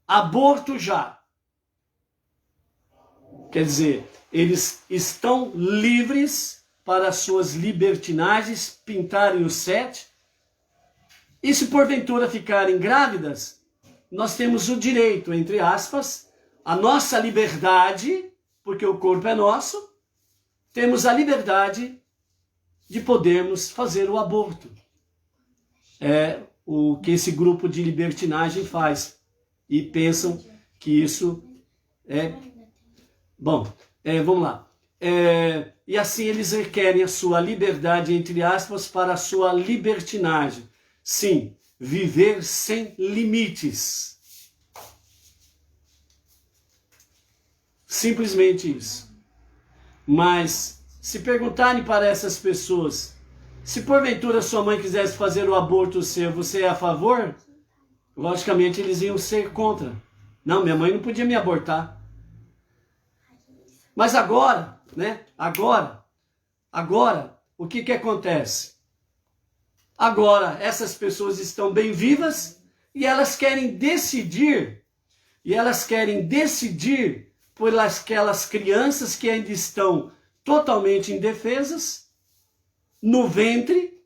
Aborto já. Quer dizer, eles estão livres para as suas libertinagens, pintarem o 7, e se porventura ficarem grávidas, nós temos o direito, entre aspas, a nossa liberdade, porque o corpo é nosso, temos a liberdade de podermos fazer o aborto. É o que esse grupo de libertinagem faz. E pensam que isso é... Bom, vamos lá. E assim eles requerem a sua liberdade, entre aspas, para a sua libertinagem. Sim, viver sem limites. Simplesmente isso. Mas, se perguntarem para essas pessoas, se porventura sua mãe quisesse fazer o aborto seu, você é a favor? Logicamente eles iam ser contra. Não, minha mãe não podia me abortar. Mas agora, né? Agora, o que acontece? Agora, essas pessoas estão bem vivas e elas querem decidir por aquelas crianças que ainda estão totalmente indefesas, no ventre,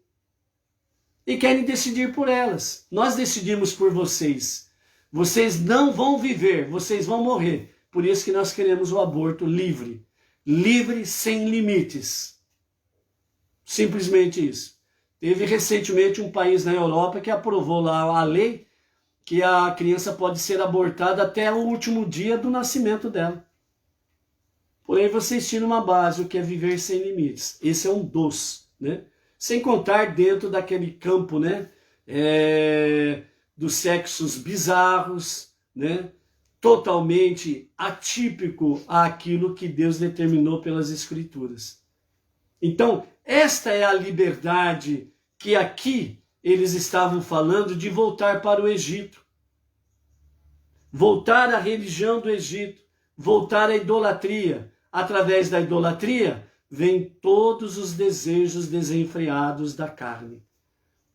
e querem decidir por elas. Nós decidimos por vocês. Vocês não vão viver, vocês vão morrer. Por isso que nós queremos o aborto livre. Livre, sem limites. Simplesmente isso. Teve recentemente um país na Europa que aprovou lá a lei que a criança pode ser abortada até o último dia do nascimento dela. Porém, vocês tiram uma base, o que é viver sem limites. Esse é um dos, né? Sem contar dentro daquele campo, né? Dos sexos bizarros, né? Totalmente atípico àquilo que Deus determinou pelas Escrituras. Então, esta é a liberdade que aqui eles estavam falando de voltar para o Egito. Voltar à religião do Egito, voltar à idolatria. Através da idolatria, vêm todos os desejos desenfreados da carne.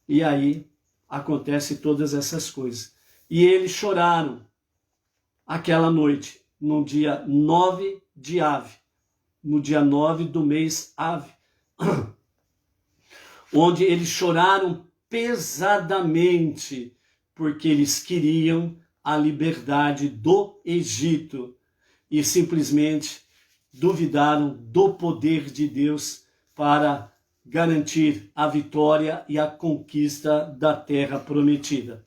E aí, acontece todas essas coisas. E eles choraram aquela noite, no dia 9 de Ave, no dia 9 do mês Ave, onde eles choraram pesadamente, porque eles queriam a liberdade do Egito e simplesmente duvidaram do poder de Deus para garantir a vitória e a conquista da terra prometida.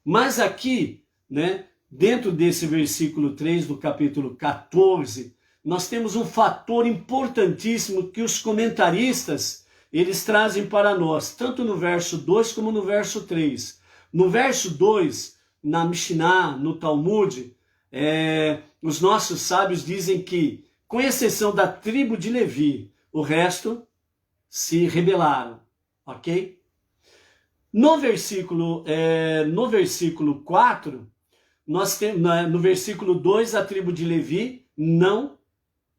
Mas aqui, né, dentro desse versículo 3 do capítulo 14, nós temos um fator importantíssimo que os comentaristas, eles trazem para nós, tanto no verso 2 como no verso 3. No verso 2, na Mishnah, no Talmud, os nossos sábios dizem que, com exceção da tribo de Levi, o resto se rebelaram, ok? No versículo 4, nós temos, no versículo 2, a tribo de Levi não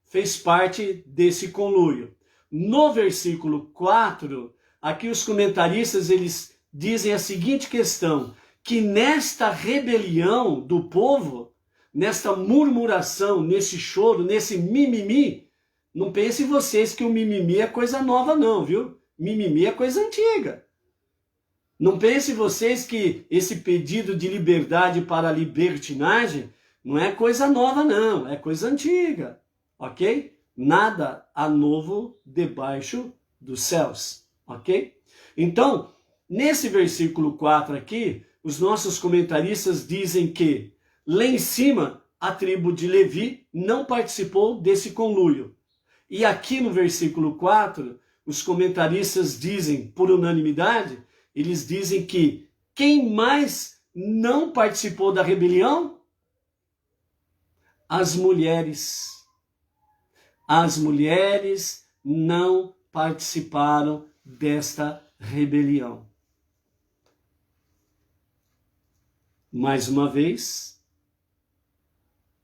fez parte desse conluio. No versículo 4, aqui os comentaristas eles dizem a seguinte questão, que nesta rebelião do povo, nesta murmuração, nesse choro, nesse mimimi, não pensem vocês que o mimimi é coisa nova não, viu? Mimimi é coisa antiga. Não pensem vocês que esse pedido de liberdade para a libertinagem não é coisa nova não, é coisa antiga, ok? Nada a novo debaixo dos céus, ok? Então, nesse versículo 4 aqui, os nossos comentaristas dizem que lá em cima, a tribo de Levi não participou desse conluio. E aqui no versículo 4, os comentaristas dizem, por unanimidade, eles dizem que quem mais não participou da rebelião? As mulheres. As mulheres não participaram desta rebelião. Mais uma vez,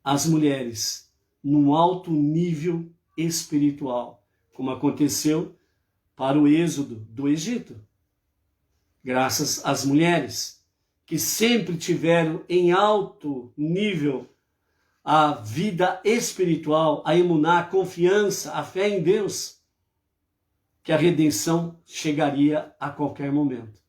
as mulheres num alto nível espiritual, como aconteceu para o êxodo do Egito. Graças às mulheres, que sempre tiveram em alto nível a vida espiritual, a emuná, a confiança, a fé em Deus, que a redenção chegaria a qualquer momento.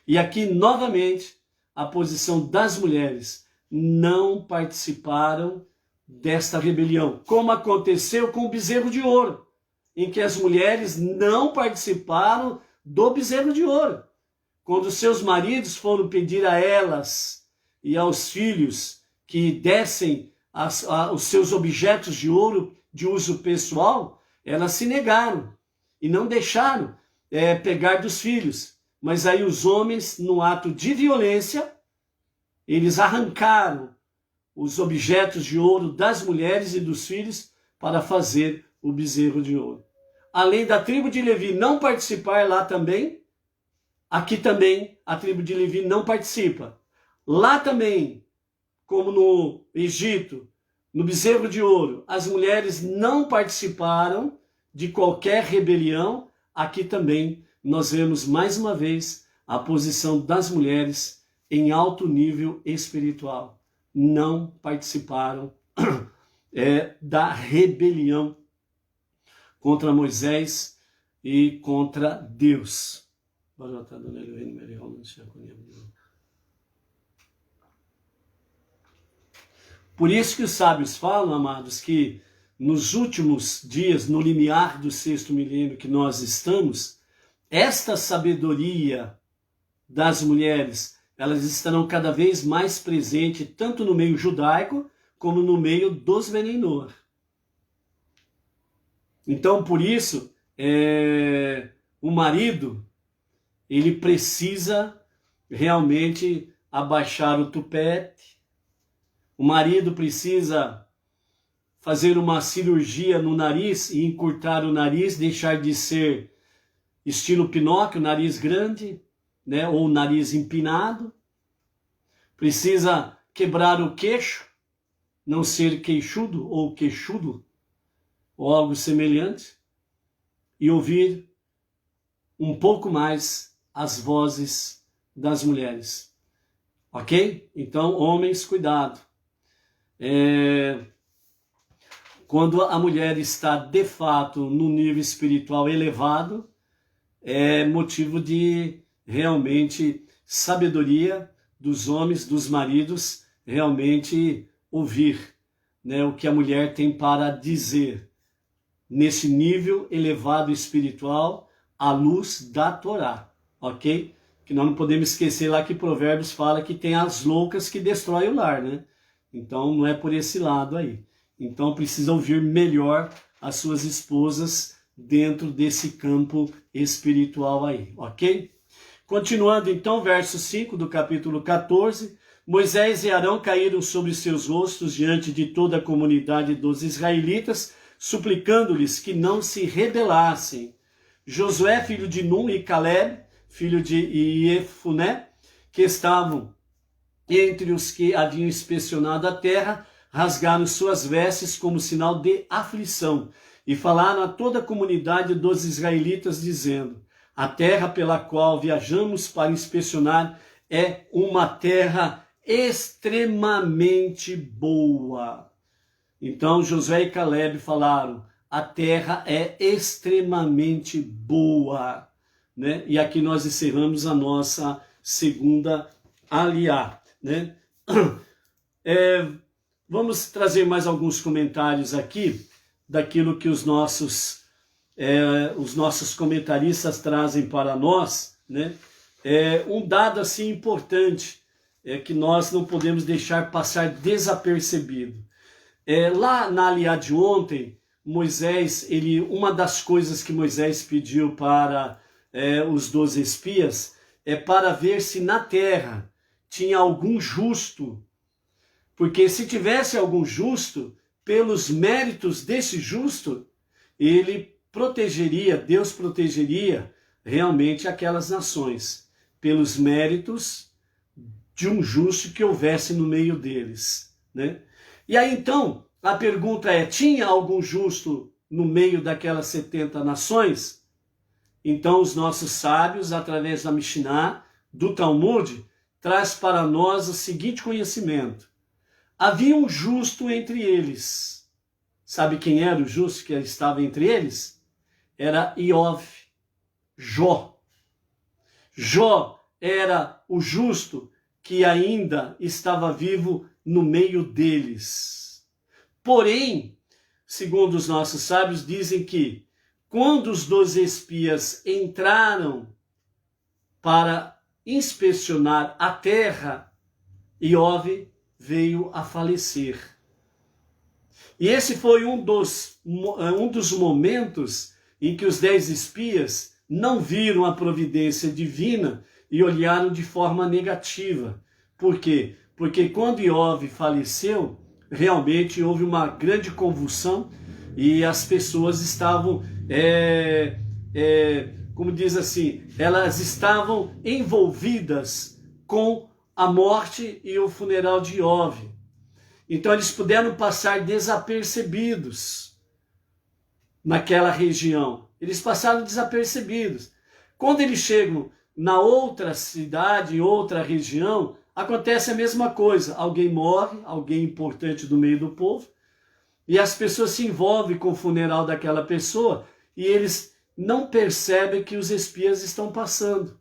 E aqui, novamente, a posição das mulheres não participaram desta rebelião, como aconteceu com o bezerro de ouro, em que as mulheres não participaram do bezerro de ouro. Quando seus maridos foram pedir a elas e aos filhos que dessem os seus objetos de ouro de uso pessoal, elas se negaram e não deixaram pegar dos filhos. Mas aí os homens, no ato de violência, eles arrancaram os objetos de ouro das mulheres e dos filhos para fazer o bezerro de ouro. Além da tribo de Levi não participar lá também, aqui também a tribo de Levi não participa. Lá também, como no Egito, no bezerro de ouro, as mulheres não participaram de qualquer rebelião. Aqui também nós vemos mais uma vez a posição das mulheres em alto nível espiritual. Não participaram da rebelião contra Moisés e contra Deus. Por isso que os sábios falam, amados, que nos últimos dias, no limiar do 6º milênio que nós estamos, esta sabedoria das mulheres, elas estarão cada vez mais presentes, tanto no meio judaico, como no meio dos Menenor. Então, por isso, o marido, ele precisa realmente abaixar o tupete. O marido precisa fazer uma cirurgia no nariz e encurtar o nariz, deixar de ser estilo Pinóquio, nariz grande, né, ou nariz empinado. Precisa quebrar o queixo, não ser queixudo ou queixudo, ou algo semelhante, e ouvir um pouco mais as vozes das mulheres. Ok? Então, homens, cuidado. Quando a mulher está, de fato, no nível espiritual elevado, é motivo de realmente sabedoria dos homens, dos maridos, realmente ouvir, né, o que a mulher tem para dizer nesse nível elevado espiritual à luz da Torá, ok? Que nós não podemos esquecer lá que Provérbios fala que tem as loucas que destroem o lar, né? Então não é por esse lado aí. Então precisa ouvir melhor as suas esposas dentro desse campo espiritual aí, ok? Continuando então, verso 5 do capítulo 14, Moisés e Arão caíram sobre seus rostos diante de toda a comunidade dos israelitas, suplicando-lhes que não se rebelassem. Josué, filho de Nun, e Caleb, filho de Iefuné, que estavam entre os que haviam inspecionado a terra, rasgaram suas vestes como sinal de aflição e falaram a toda a comunidade dos israelitas, dizendo: a terra pela qual viajamos para inspecionar é uma terra extremamente boa. Então Josué e Caleb falaram: a terra é extremamente boa, né? E aqui nós encerramos a nossa segunda aliá, né? Vamos trazer mais alguns comentários aqui daquilo que os nossos comentaristas trazem para nós, né? Um dado assim importante que nós não podemos deixar passar desapercebido. Lá na aliá de ontem, Moisés, uma das coisas que Moisés pediu para os 12 espias é para ver se na terra tinha algum justo, porque se tivesse algum justo, pelos méritos desse justo, Deus protegeria realmente aquelas nações, pelos méritos de um justo que houvesse no meio deles, né? E aí então, a pergunta é, tinha algum justo no meio daquelas 70 nações? Então os nossos sábios, através da Mishnah, do Talmud, traz para nós o seguinte conhecimento: havia um justo entre eles. Sabe quem era o justo que estava entre eles? Era Iov, Jó. Jó era o justo que ainda estava vivo no meio deles. Porém, segundo os nossos sábios, dizem que quando os 12 espias entraram para inspecionar a terra, Iov veio a falecer. E esse foi um dos momentos em que os 10 espias não viram a providência divina e olharam de forma negativa. Por quê? Porque quando Iov faleceu, realmente houve uma grande convulsão e as pessoas estavam, como diz assim, elas estavam envolvidas com a morte e o funeral de Iov. Então eles puderam passar desapercebidos naquela região. Eles passaram desapercebidos. Quando eles chegam na outra cidade, em outra região, acontece a mesma coisa. Alguém morre, alguém importante do meio do povo, e as pessoas se envolvem com o funeral daquela pessoa e eles não percebem que os espias estão passando.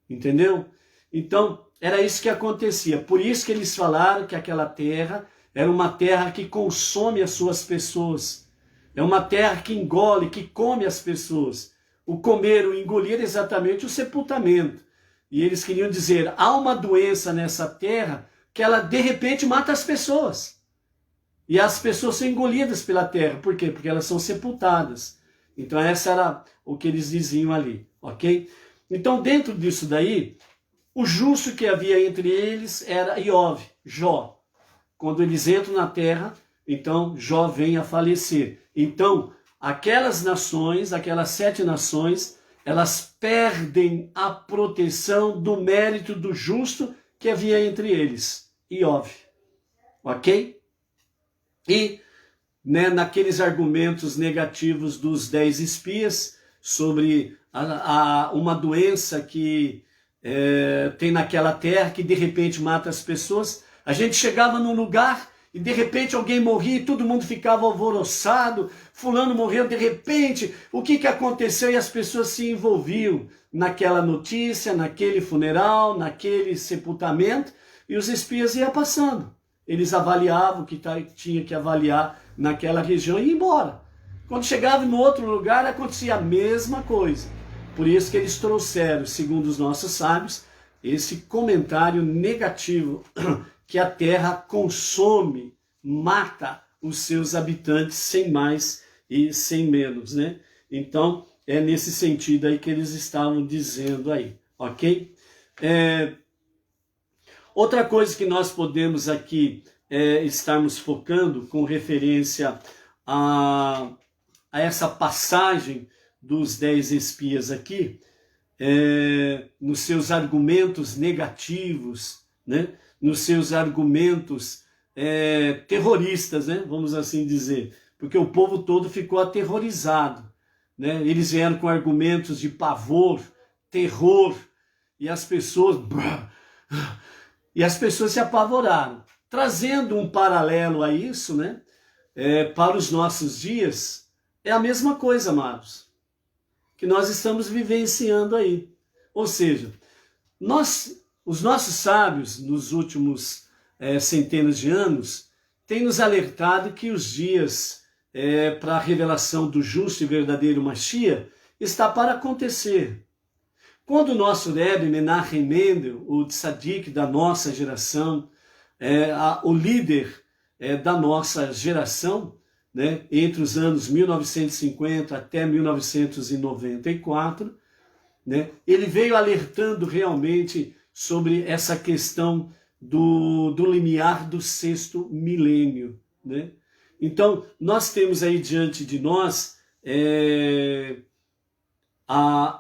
Entendeu? Então, era isso que acontecia. Por isso que eles falaram que aquela terra era uma terra que consome as suas pessoas. É uma terra que engole, que come as pessoas. O comer, o engolir é exatamente o sepultamento. E eles queriam dizer, há uma doença nessa terra que ela de repente mata as pessoas. E as pessoas são engolidas pela terra. Por quê? Porque elas são sepultadas. Então essa era o que eles diziam ali, ok? Então dentro disso daí, o justo que havia entre eles era Iov, Jó. Quando eles entram na terra, então Jó vem a falecer. Então aquelas nações, aquelas 7 nações, elas perdem a proteção do mérito do justo que havia entre eles, Iov, ok? E naqueles argumentos negativos dos 10 espias sobre uma doença que tem naquela terra que de repente mata as pessoas, a gente chegava num lugar e de repente alguém morria e todo mundo ficava alvoroçado, fulano morreu de repente, o que aconteceu? E as pessoas se envolviam naquela notícia, naquele funeral, naquele sepultamento, e os espias iam passando. Eles avaliavam o que tinha que avaliar naquela região e iam embora. Quando chegavam no outro lugar, acontecia a mesma coisa. Por isso que eles trouxeram, segundo os nossos sábios, esse comentário negativo, que a terra consome, mata os seus habitantes sem mais e sem menos, né? Então, é nesse sentido aí que eles estavam dizendo aí, ok? Outra coisa que nós podemos aqui estarmos focando com referência a essa passagem dos 10 espias aqui, nos seus argumentos negativos, né? Nos seus argumentos terroristas, né? Vamos assim dizer, porque o povo todo ficou aterrorizado, né? Eles vieram com argumentos de pavor, terror, e as pessoas se apavoraram. Trazendo um paralelo a isso, né? Para os nossos dias, é a mesma coisa, amados, que nós estamos vivenciando aí. Ou seja, os nossos sábios, nos últimos centenas de anos, têm nos alertado que os dias para a revelação do justo e verdadeiro Mashiach está para acontecer. Quando o nosso Rebbe Menachem Mendel, o tzadik da nossa geração, o líder da nossa geração, né, entre os anos 1950 até 1994, né, ele veio alertando realmente sobre essa questão do limiar do 6º milênio, né? Então, nós temos aí diante de nós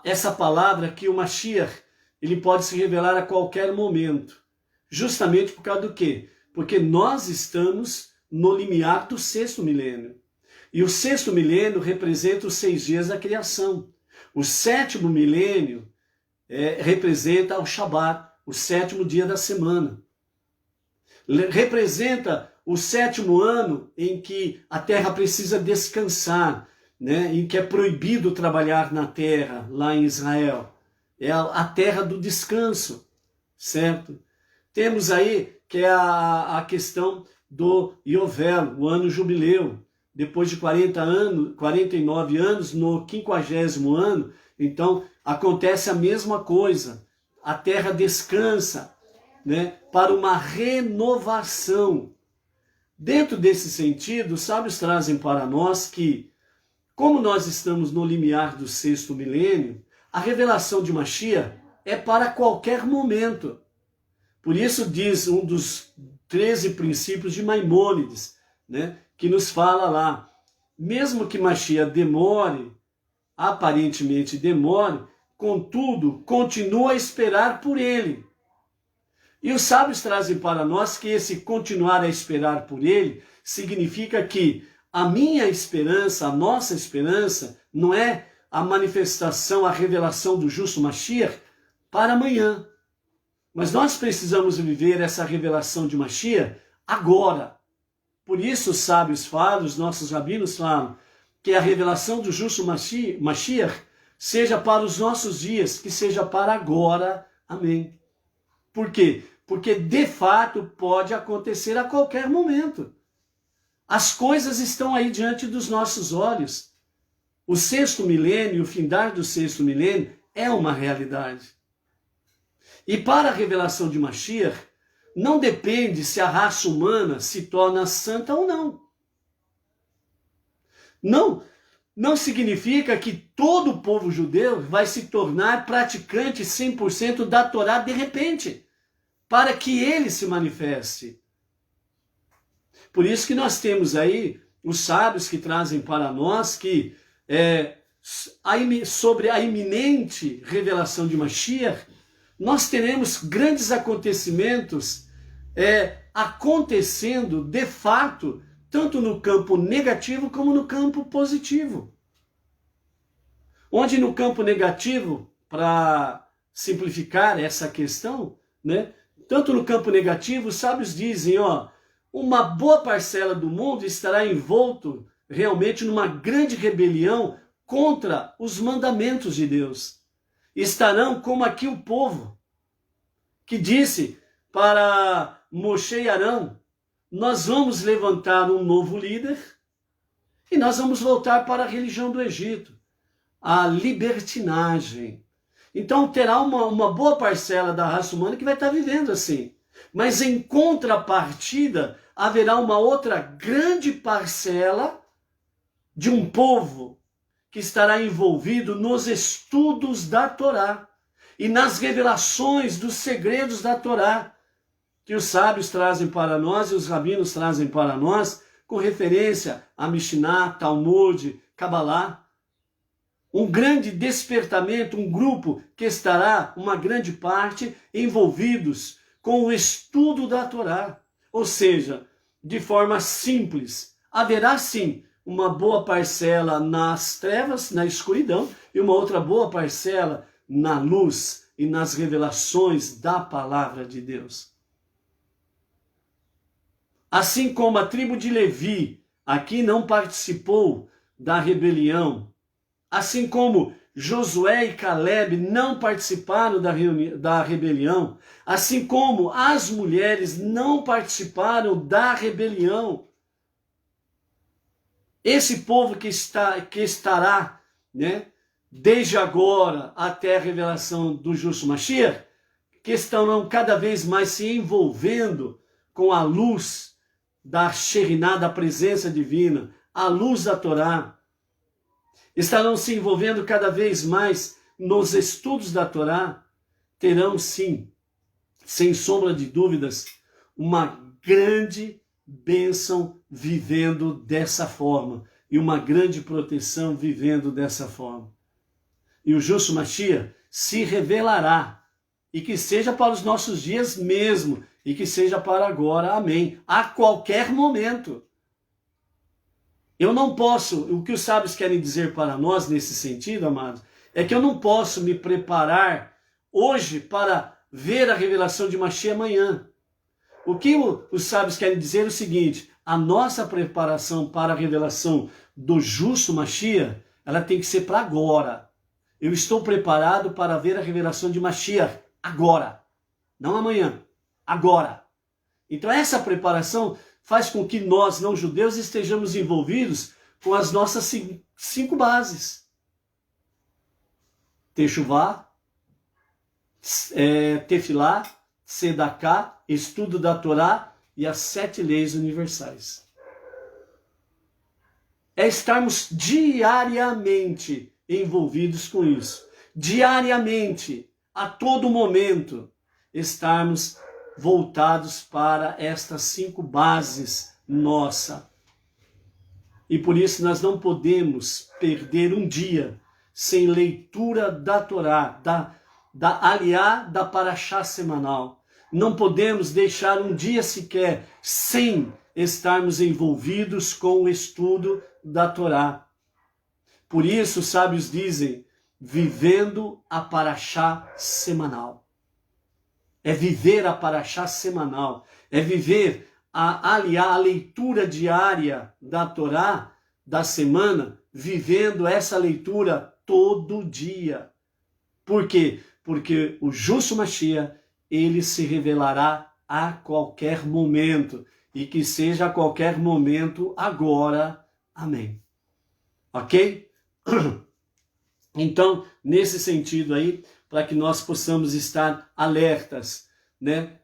essa palavra que o Mashiach, ele pode se revelar a qualquer momento. Justamente por causa do quê? Porque nós estamos no limiar do 6º milênio. E o 6º milênio representa os 6 dias da criação. O 7º milênio representa o Shabat, o 7º dia da semana. Representa o 7º ano em que a terra precisa descansar, né? Em que é proibido trabalhar na terra, lá em Israel. É a terra do descanso, certo? Temos aí que é a questão do Yovel, o ano jubileu. Depois de 49 anos, no 50º ano, então acontece a mesma coisa. A terra descansa, né, para uma renovação. Dentro desse sentido, os sábios trazem para nós que como nós estamos no limiar do sexto milênio, a revelação de Mashiach é para qualquer momento. Por isso diz um dos 13 princípios de Maimônides, né, que nos fala lá, mesmo que Mashiach demore, aparentemente demore, contudo, continua a esperar por ele. E os sábios trazem para nós que esse continuar a esperar por ele significa que a minha esperança, a nossa esperança, não é a manifestação, a revelação do justo Mashiach para amanhã. Mas nós precisamos viver essa revelação de Mashiach agora. Por isso os sábios falam, os nossos rabinos falam, que a revelação do justo Mashiach seja para os nossos dias, que seja para agora. Amém. Por quê? Porque de fato pode acontecer a qualquer momento. As coisas estão aí diante dos nossos olhos. O sexto milênio, o findar do sexto milênio, é uma realidade. E para a revelação de Mashiach, não depende se a raça humana se torna santa ou não. Não significa que todo o povo judeu vai se tornar praticante 100% da Torá de repente, para que ele se manifeste. Por isso que nós temos aí os sábios que trazem para nós que sobre a iminente revelação de Mashiach, nós teremos grandes acontecimentos acontecendo de fato, tanto no campo negativo como no campo positivo. Onde no campo negativo, para simplificar essa questão, né, tanto no campo negativo, os sábios dizem, uma boa parcela do mundo estará envolto realmente numa grande rebelião contra os mandamentos de Deus. Estarão como aqui o povo, que disse para Moshe e Arão, nós vamos levantar um novo líder e nós vamos voltar para a religião do Egito, a libertinagem. Então terá uma boa parcela da raça humana que vai estar vivendo assim. Mas em contrapartida, haverá uma outra grande parcela de um povo que estará envolvido nos estudos da Torá e nas revelações dos segredos da Torá, que os sábios trazem para nós e os rabinos trazem para nós, com referência a Mishnah, Talmud, Kabbalah. Um grande despertamento, um grupo que estará, uma grande parte, envolvidos com o estudo da Torá. Ou seja, de forma simples, haverá sim uma boa parcela nas trevas, na escuridão, e uma outra boa parcela na luz e nas revelações da palavra de Deus. Assim como a tribo de Levi aqui não participou da rebelião, assim como Josué e Caleb não participaram da rebelião, assim como as mulheres não participaram da rebelião, esse povo que estará, né, desde agora até a revelação do justo Mashiach, que estarão cada vez mais se envolvendo com a luz da Shekhinah, da presença divina, a luz da Torá, estarão se envolvendo cada vez mais nos estudos da Torá, terão sim, sem sombra de dúvidas, uma grande bênção vivendo dessa forma e uma grande proteção vivendo dessa forma. E o justo Mashiach se revelará, e que seja para os nossos dias mesmo, e que seja para agora, amém, a qualquer momento. Eu não posso, o que os sábios querem dizer para nós nesse sentido, amados, é que eu não posso me preparar hoje para ver a revelação de Mashiach amanhã. O que os sábios querem dizer é o seguinte, a nossa preparação para a revelação do justo Mashiach, ela tem que ser para agora. Eu estou preparado para ver a revelação de Mashiach agora, não amanhã, agora. Então essa preparação faz com que nós, não judeus, estejamos envolvidos com as nossas 5 bases. Techuvá, Tefilá, Sedaká, estudo da Torá e as 7 leis universais. é estarmos diariamente envolvidos com isso. Diariamente, a todo momento, estarmos voltados para estas 5 bases nossa. E por isso nós não podemos perder um dia sem leitura da Torá, da Aliá, da Parashá semanal. Não podemos deixar um dia sequer sem estarmos envolvidos com o estudo da Torá. Por isso, os sábios dizem, vivendo a Parashá semanal. É viver a Parashá semanal, é viver a leitura diária da Torá da semana, vivendo essa leitura todo dia. Por quê? Porque o justo Mashiach, ele se revelará a qualquer momento, e que seja a qualquer momento agora. Amém. Ok? Então, nesse sentido aí, para que nós possamos estar alertas, né?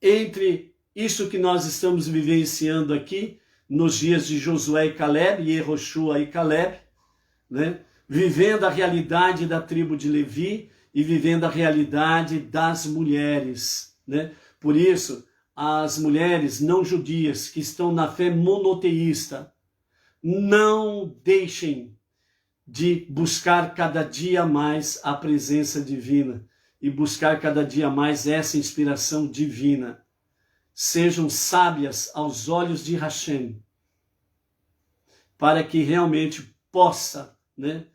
Entre isso que nós estamos vivenciando aqui, nos dias de Josué e Caleb, e Yehoshua e Caleb, né? Vivendo a realidade da tribo de Levi e vivendo a realidade das mulheres, né? Por isso, as mulheres não judias que estão na fé monoteísta, não deixem de buscar cada dia mais a presença divina e buscar cada dia mais essa inspiração divina. Sejam sábias aos olhos de Hashem, para que realmente possa, né,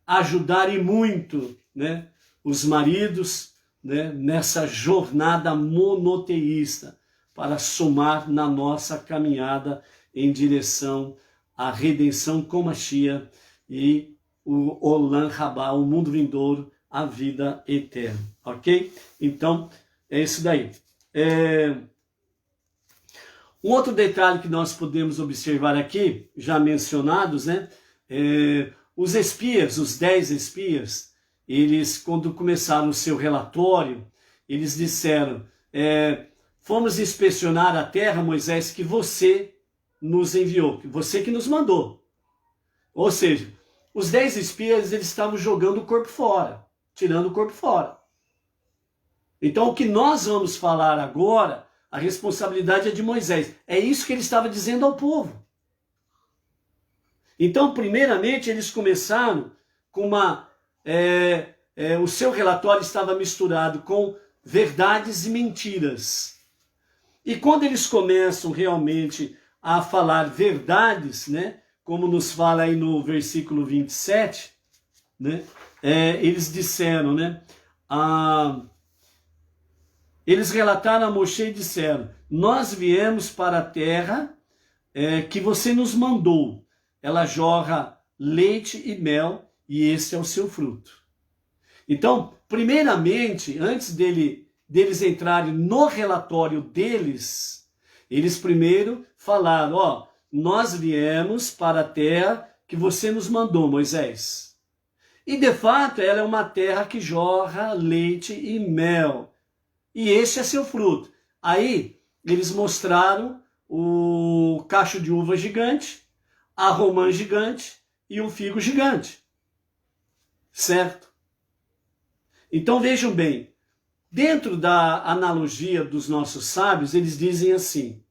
ajudar e muito, né, os maridos, né, nessa jornada monoteísta, para somar na nossa caminhada em direção à redenção com Mashiach e o Olam Rabá, o mundo vindouro, a vida eterna, ok? Então, é isso daí. Um outro detalhe que nós podemos observar aqui, já mencionados, né? Os espias, os 10 espias, eles, quando começaram o seu relatório, eles disseram, fomos inspecionar a terra, Moisés, que você nos enviou, que você que nos mandou. Ou seja, os 10 espias, eles estavam jogando o corpo fora, tirando o corpo fora. Então, o que nós vamos falar agora, a responsabilidade é de Moisés. É isso que ele estava dizendo ao povo. Então, primeiramente, eles começaram com o seu relatório estava misturado com verdades e mentiras. E quando eles começam realmente a falar verdades, né, como nos fala aí no versículo 27, né, eles disseram, né, eles relataram a Moshe e disseram, nós viemos para a terra que você nos mandou. Ela jorra leite e mel e esse é o seu fruto. Então, primeiramente, antes deles entrarem no relatório deles, eles primeiro falaram, nós viemos para a terra que você nos mandou, Moisés. E de fato, ela é uma terra que jorra leite e mel. E esse é seu fruto. Aí, eles mostraram o cacho de uva gigante, a romã gigante e um figo gigante. Certo? Então, vejam bem. Dentro da analogia dos nossos sábios, eles dizem assim,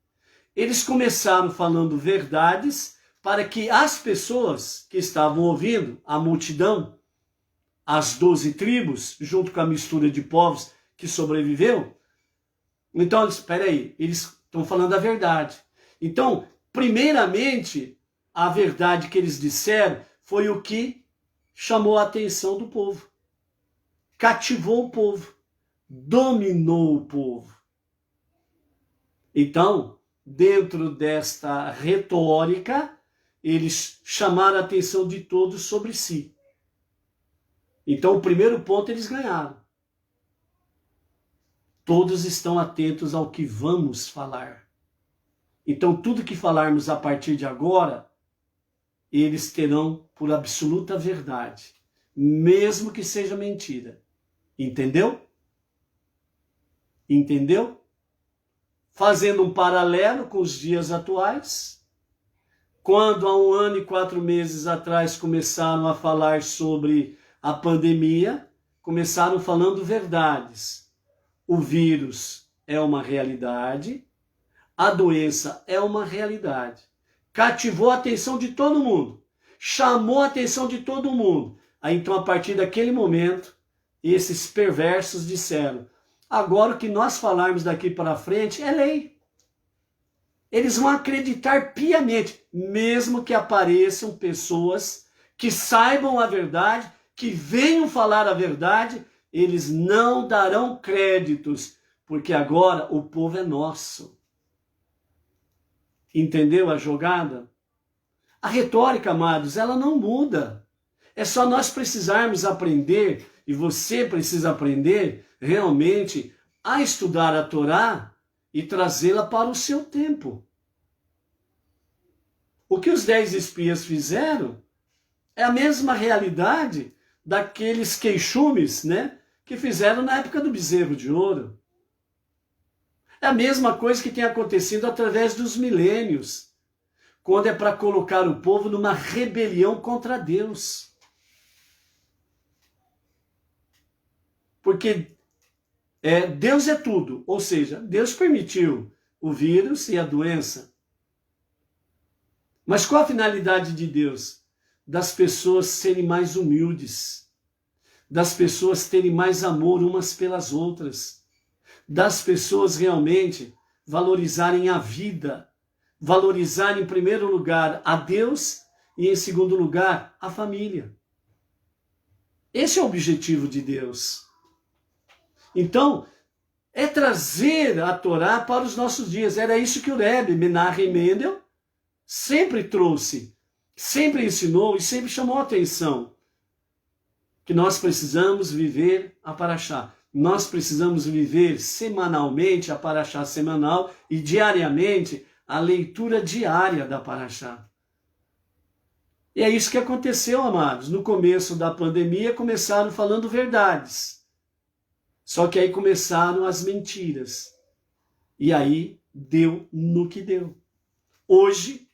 eles começaram falando verdades para que as pessoas que estavam ouvindo, a multidão, as 12 tribos, junto com a mistura de povos que sobreviveu, então, espera aí, eles estão falando a verdade. Então, primeiramente, a verdade que eles disseram foi o que chamou a atenção do povo. Cativou o povo, dominou o povo. Então, dentro desta retórica, eles chamaram a atenção de todos sobre si. Então, o primeiro ponto eles ganharam. Todos estão atentos ao que vamos falar. Então, tudo que falarmos a partir de agora, eles terão por absoluta verdade, mesmo que seja mentira. Entendeu? Entendeu? Fazendo um paralelo com os dias atuais, quando há 1 ano e 4 meses atrás começaram a falar sobre a pandemia, começaram falando verdades. O vírus é uma realidade, a doença é uma realidade. Cativou a atenção de todo mundo, chamou a atenção de todo mundo. Aí então, a partir daquele momento, esses perversos disseram: agora o que nós falarmos daqui para frente é lei. Eles vão acreditar piamente, mesmo que apareçam pessoas que saibam a verdade, que venham falar a verdade, eles não darão créditos, porque agora o povo é nosso. Entendeu a jogada? A retórica, amados, ela não muda. É só nós precisarmos aprender, e você precisa aprender realmente a estudar a Torá e trazê-la para o seu tempo. O que os 10 espias fizeram é a mesma realidade daqueles queixumes, né, que fizeram na época do bezerro de ouro. É a mesma coisa que tem acontecido através dos milênios, quando é para colocar o povo numa rebelião contra Deus. Porque Deus é tudo, ou seja, Deus permitiu o vírus e a doença. Mas qual a finalidade de Deus? Das pessoas serem mais humildes, das pessoas terem mais amor umas pelas outras, das pessoas realmente valorizarem a vida, valorizarem em primeiro lugar a Deus e em segundo lugar a família. Esse é o objetivo de Deus. Então, é trazer a Torá para os nossos dias. Era isso que o Rebbe Menachem Mendel sempre trouxe, sempre ensinou e sempre chamou a atenção. Que nós precisamos viver a Paraxá. Nós precisamos viver semanalmente a Paraxá semanal e diariamente a leitura diária da Paraxá. E é isso que aconteceu, amados. No começo da pandemia começaram falando verdades. Só que aí começaram as mentiras. E aí deu no que deu. Hoje,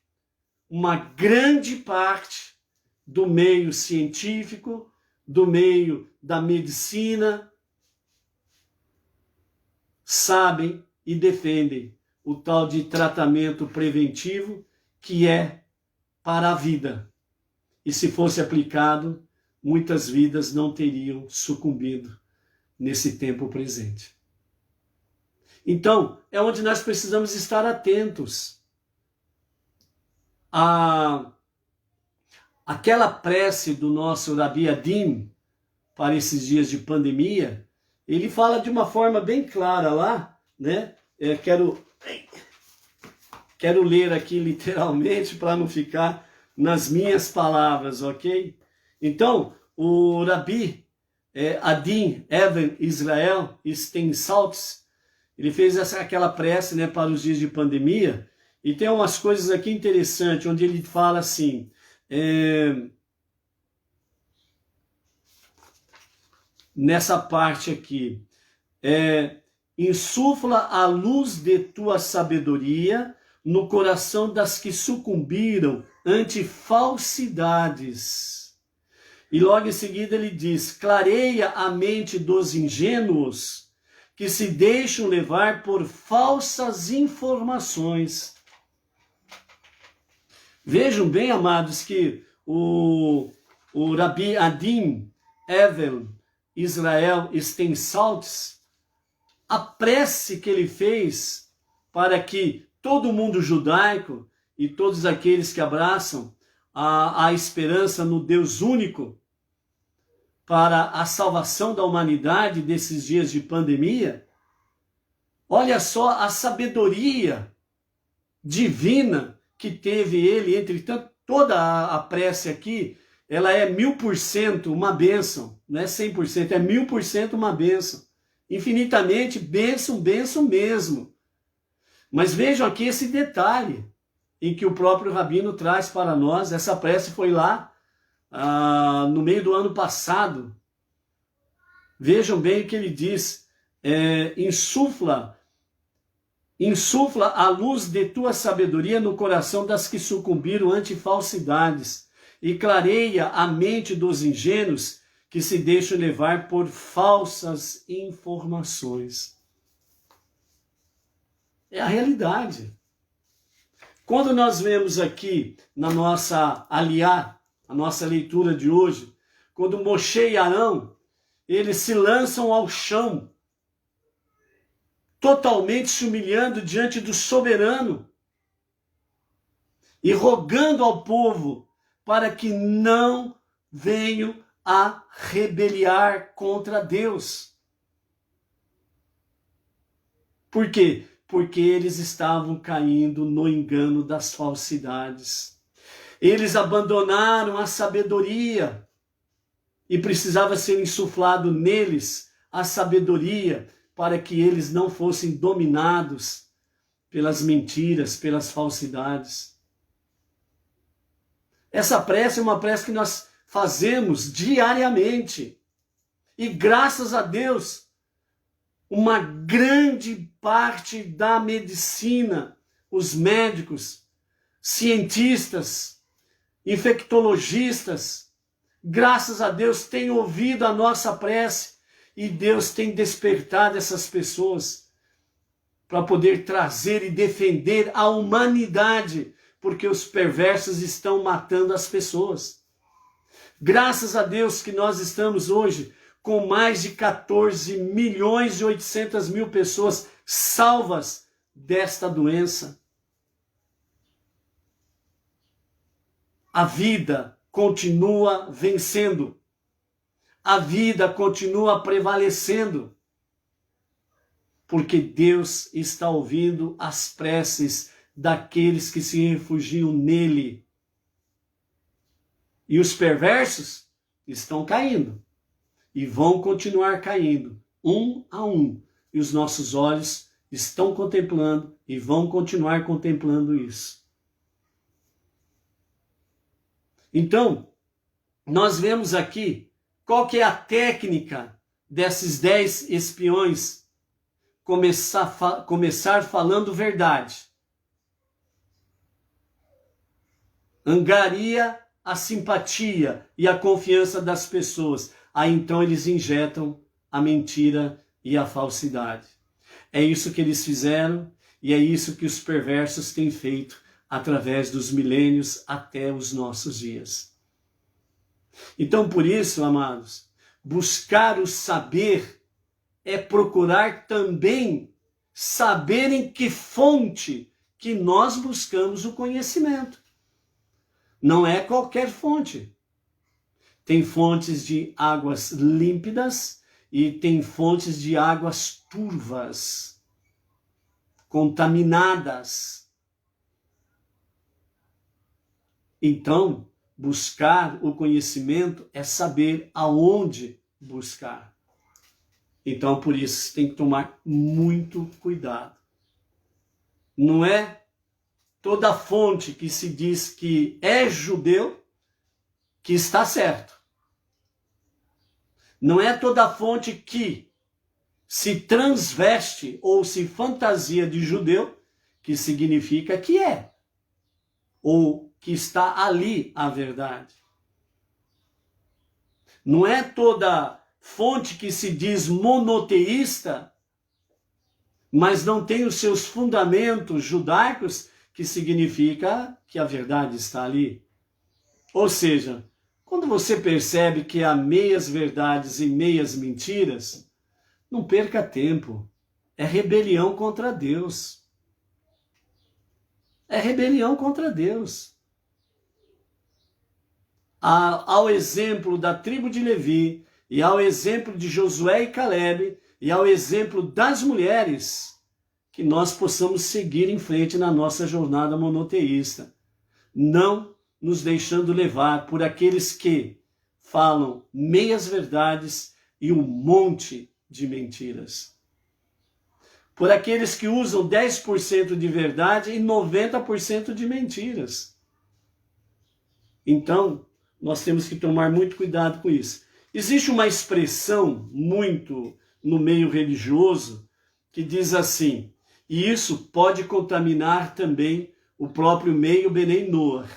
uma grande parte do meio científico, do meio da medicina, sabem e defendem o tal de tratamento preventivo, que é para a vida. E se fosse aplicado, muitas vidas não teriam sucumbido nesse tempo presente. Então, é onde nós precisamos estar atentos. Aquela prece do nosso Rabi Adim para esses dias de pandemia, ele fala de uma forma bem clara lá, né? Quero ler aqui literalmente para não ficar nas minhas palavras, ok? Então, o Rabi Adim Even Israel Steinsaltz, ele fez aquela prece, né, para os dias de pandemia, e tem umas coisas aqui interessantes, onde ele fala assim, nessa parte aqui, insufla a luz de tua sabedoria no coração das que sucumbiram ante falsidades. E logo em seguida ele diz, clareia a mente dos ingênuos que se deixam levar por falsas informações. Vejam bem, amados, que o Rabi Adim Even Israel Steinsaltz, a prece que ele fez para que todo mundo judaico e todos aqueles que abraçam a esperança no Deus único para a salvação da humanidade desses dias de pandemia, olha só a sabedoria divina que teve ele, entre tanto, toda a prece aqui, ela é 1000% uma bênção, não é 100%, é 1000% uma bênção. Infinitamente bênção, bênção mesmo. Mas vejam aqui esse detalhe, em que o próprio Rabino traz para nós, essa prece foi lá, no meio do ano passado. Vejam bem o que ele diz, insufla insufla a luz de tua sabedoria no coração das que sucumbiram ante falsidades, e clareia a mente dos ingênuos que se deixam levar por falsas informações. É a realidade. Quando nós vemos aqui na nossa aliá, a nossa leitura de hoje, quando Moshe e Arão, eles se lançam ao chão, totalmente se humilhando diante do soberano e rogando ao povo para que não venham a rebeliar contra Deus. Por quê? Porque eles estavam caindo no engano das falsidades. Eles abandonaram a sabedoria e precisava ser insuflado neles a sabedoria para que eles não fossem dominados pelas mentiras, pelas falsidades. Essa prece é uma prece que nós fazemos diariamente. E graças a Deus, uma grande parte da medicina, os médicos, cientistas, infectologistas, graças a Deus, têm ouvido a nossa prece e Deus tem despertado essas pessoas para poder trazer e defender a humanidade, porque os perversos estão matando as pessoas. Graças a Deus que nós estamos hoje com mais de 14.800.000 pessoas salvas desta doença. A vida continua vencendo. A vida continua prevalecendo. Porque Deus está ouvindo as preces daqueles que se refugiam nele. E os perversos estão caindo. E vão continuar caindo, um a um. E os nossos olhos estão contemplando e vão continuar contemplando isso. Então, nós vemos aqui qual que é a técnica desses 10 espiões começar falando verdade. Angaria a simpatia e a confiança das pessoas. Aí então eles injetam a mentira e a falsidade. É isso que eles fizeram e é isso que os perversos têm feito através dos milênios até os nossos dias. Então, por isso, amados, buscar o saber é procurar também saber em que fonte que nós buscamos o conhecimento. Não é qualquer fonte. Tem fontes de águas límpidas e tem fontes de águas turvas, contaminadas. Então, buscar o conhecimento é saber aonde buscar. Então, por isso, tem que tomar muito cuidado. Não é toda fonte que se diz que é judeu que está certo. Não é toda fonte que se transveste ou se fantasia de judeu que significa que é, ou que está ali a verdade. Não é toda fonte que se diz monoteísta, mas não tem os seus fundamentos judaicos, que significa que a verdade está ali. Ou seja, quando você percebe que há meias verdades e meias mentiras, não perca tempo. É rebelião contra Deus. É rebelião contra Deus. Ao exemplo da tribo de Levi, e ao exemplo de Josué e Calebe, e ao exemplo das mulheres, que nós possamos seguir em frente na nossa jornada monoteísta, não nos deixando levar por aqueles que falam meias verdades e um monte de mentiras. Por aqueles que usam 10% de verdade e 90% de mentiras. Então, nós temos que tomar muito cuidado com isso. Existe uma expressão muito no meio religioso que diz assim: E isso pode contaminar também o próprio meio Benei Noach.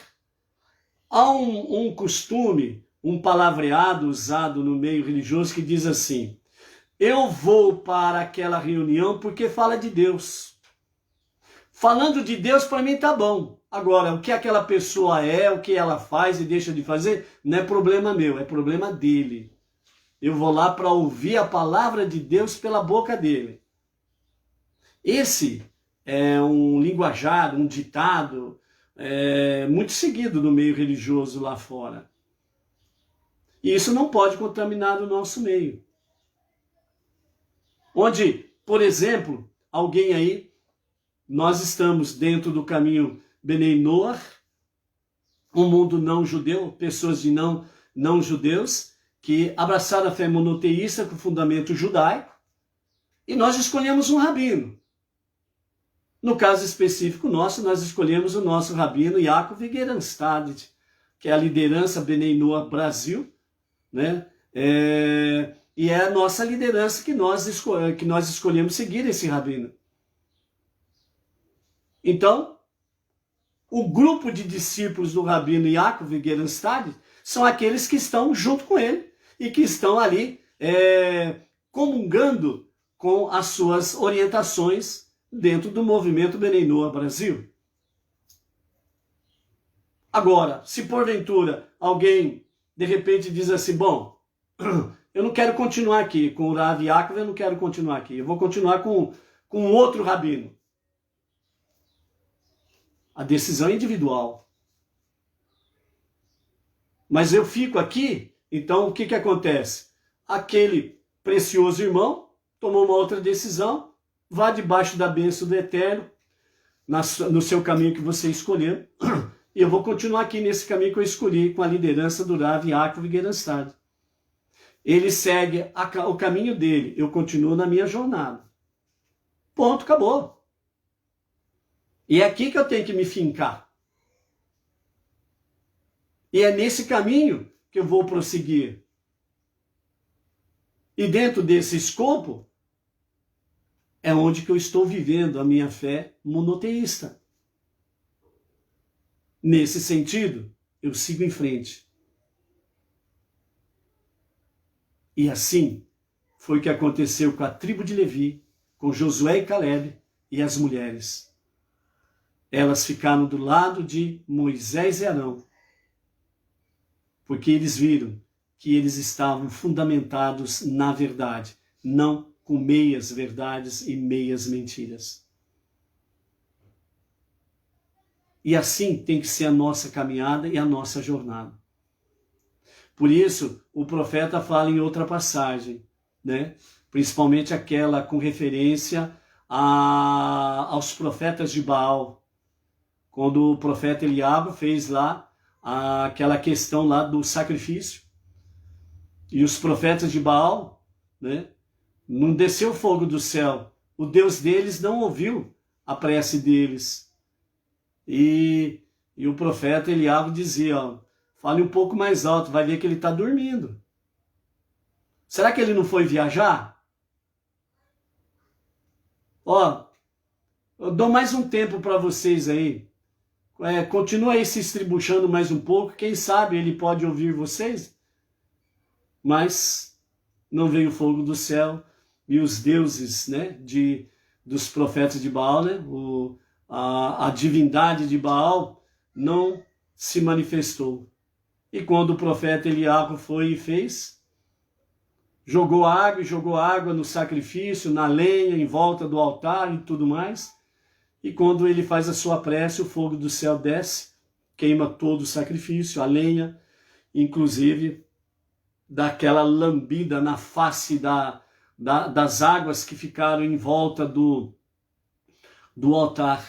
Há um costume, um palavreado usado no meio religioso que diz assim: eu vou para aquela reunião porque fala de Deus. Falando de Deus, para mim tá bom. Agora, o que aquela pessoa é, o que ela faz e deixa de fazer, não é problema meu, é problema dele. Eu vou lá para ouvir a palavra de Deus pela boca dele. Esse é um linguajar, um ditado muito seguido no meio religioso lá fora. E isso não pode contaminar o nosso meio. Onde, por exemplo, alguém aí, nós estamos dentro do caminho Benei Noach, um mundo não judeu, pessoas de não judeus, que abraçaram a fé monoteísta com fundamento judaico, e nós escolhemos um rabino. No caso específico nosso, nós escolhemos o nosso rabino Yaakov Gerenstad, que é a liderança Benei Noach Brasil, né? E é a nossa liderança que nós escolhemos seguir esse rabino. Então, o grupo de discípulos do rabino Yaakov Gerenstad são aqueles que estão junto com ele e que estão ali comungando com as suas orientações dentro do movimento Benei Noach Brasil. Agora, se porventura alguém de repente diz assim, bom, eu não quero continuar aqui com o Rav Yaakov, eu não quero continuar aqui, eu vou continuar com outro rabino. A decisão é individual. Mas eu fico aqui, então o que acontece? Aquele precioso irmão tomou uma outra decisão, vá debaixo da bênção do Eterno, no seu caminho que você escolheu, e eu vou continuar aqui nesse caminho que eu escolhi, com a liderança do Rav Yaakov Gerenstad. Ele segue o caminho dele, eu continuo na minha jornada. Ponto, acabou. E é aqui que eu tenho que me fincar. E é nesse caminho que eu vou prosseguir. E dentro desse escopo, é onde que eu estou vivendo a minha fé monoteísta. Nesse sentido, eu sigo em frente. E assim foi o que aconteceu com a tribo de Levi, com Josué e Caleb e as mulheres. Elas ficaram do lado de Moisés e Arão, porque eles viram que eles estavam fundamentados na verdade, não com meias verdades e meias mentiras. E assim tem que ser a nossa caminhada e a nossa jornada. Por isso, o profeta fala em outra passagem, né? Principalmente aquela com referência aos profetas de Baal, quando o profeta Eliabe fez lá aquela questão lá do sacrifício, e os profetas de Baal, né, não desceu fogo do céu, o Deus deles não ouviu a prece deles, e o profeta Eliabe dizia, ó, fale um pouco mais alto, vai ver que ele está dormindo. Será que ele não foi viajar? Ó, eu dou mais um tempo para vocês aí. Continua aí se estribuchando mais um pouco, quem sabe ele pode ouvir vocês, mas não veio fogo do céu, e os deuses, né, dos profetas de Baal, né, a divindade de Baal não se manifestou. E quando o profeta Eliabe foi e fez, jogou água no sacrifício, na lenha, em volta do altar e tudo mais, e quando ele faz a sua prece, o fogo do céu desce, queima todo o sacrifício, a lenha, inclusive dá aquela lambida na face das águas que ficaram em volta do altar.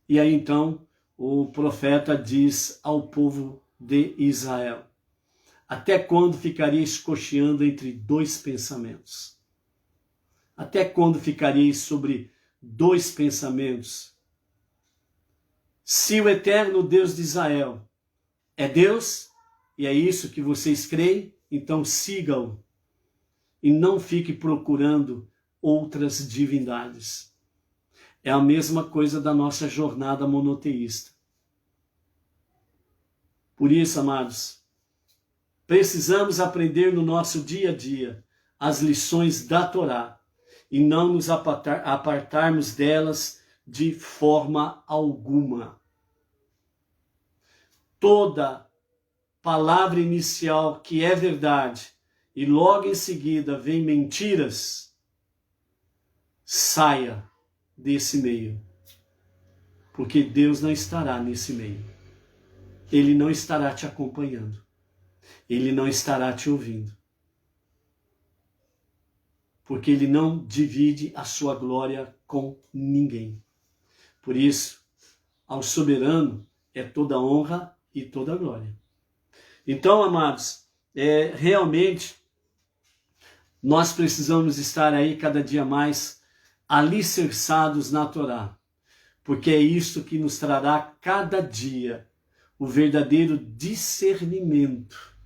E aí então o profeta diz ao povo de Israel, até quando ficareis cocheando entre dois pensamentos? Até quando ficareis sobre dois pensamentos? Se o eterno Deus de Israel é Deus, e é isso que vocês creem, então sigam e não fique procurando outras divindades. É a mesma coisa da nossa jornada monoteísta. Por isso, amados, precisamos aprender no nosso dia a dia as lições da Torá e não nos apartarmos delas de forma alguma. Toda palavra inicial que é verdade e logo em seguida vem mentiras, saia desse meio, porque Deus não estará nesse meio. Ele não estará te acompanhando. Ele não estará te ouvindo. Porque ele não divide a sua glória com ninguém. Por isso, ao soberano é toda honra e toda glória. Então, amados, realmente nós precisamos estar aí cada dia mais alicerçados na Torá, porque é isto que nos trará cada dia o verdadeiro discernimento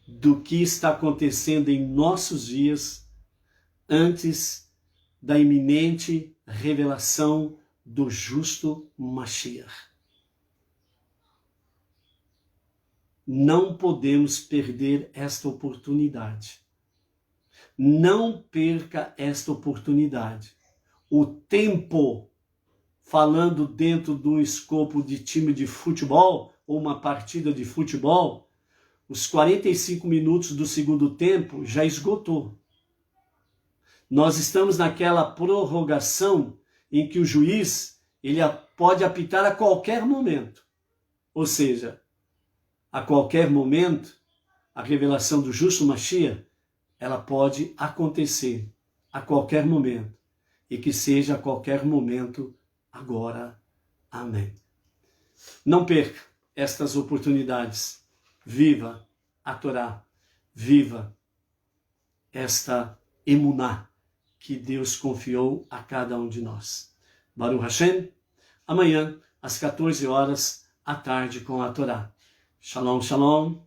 do que está acontecendo em nossos dias antes da iminente revelação do justo Mashiach. Não podemos perder esta oportunidade. Não perca esta oportunidade. O tempo, falando dentro do escopo de time de futebol, ou uma partida de futebol, os 45 minutos do segundo tempo já esgotou. Nós estamos naquela prorrogação em que o juiz ele pode apitar a qualquer momento. Ou seja, a qualquer momento, a revelação do justo Mashiach, ela pode acontecer a qualquer momento. E que seja a qualquer momento agora. Amém. Não perca estas oportunidades. Viva a Torá. Viva esta emuná que Deus confiou a cada um de nós. Baruch Hashem, amanhã às 14 horas à tarde com a Torá. Shalom, shalom.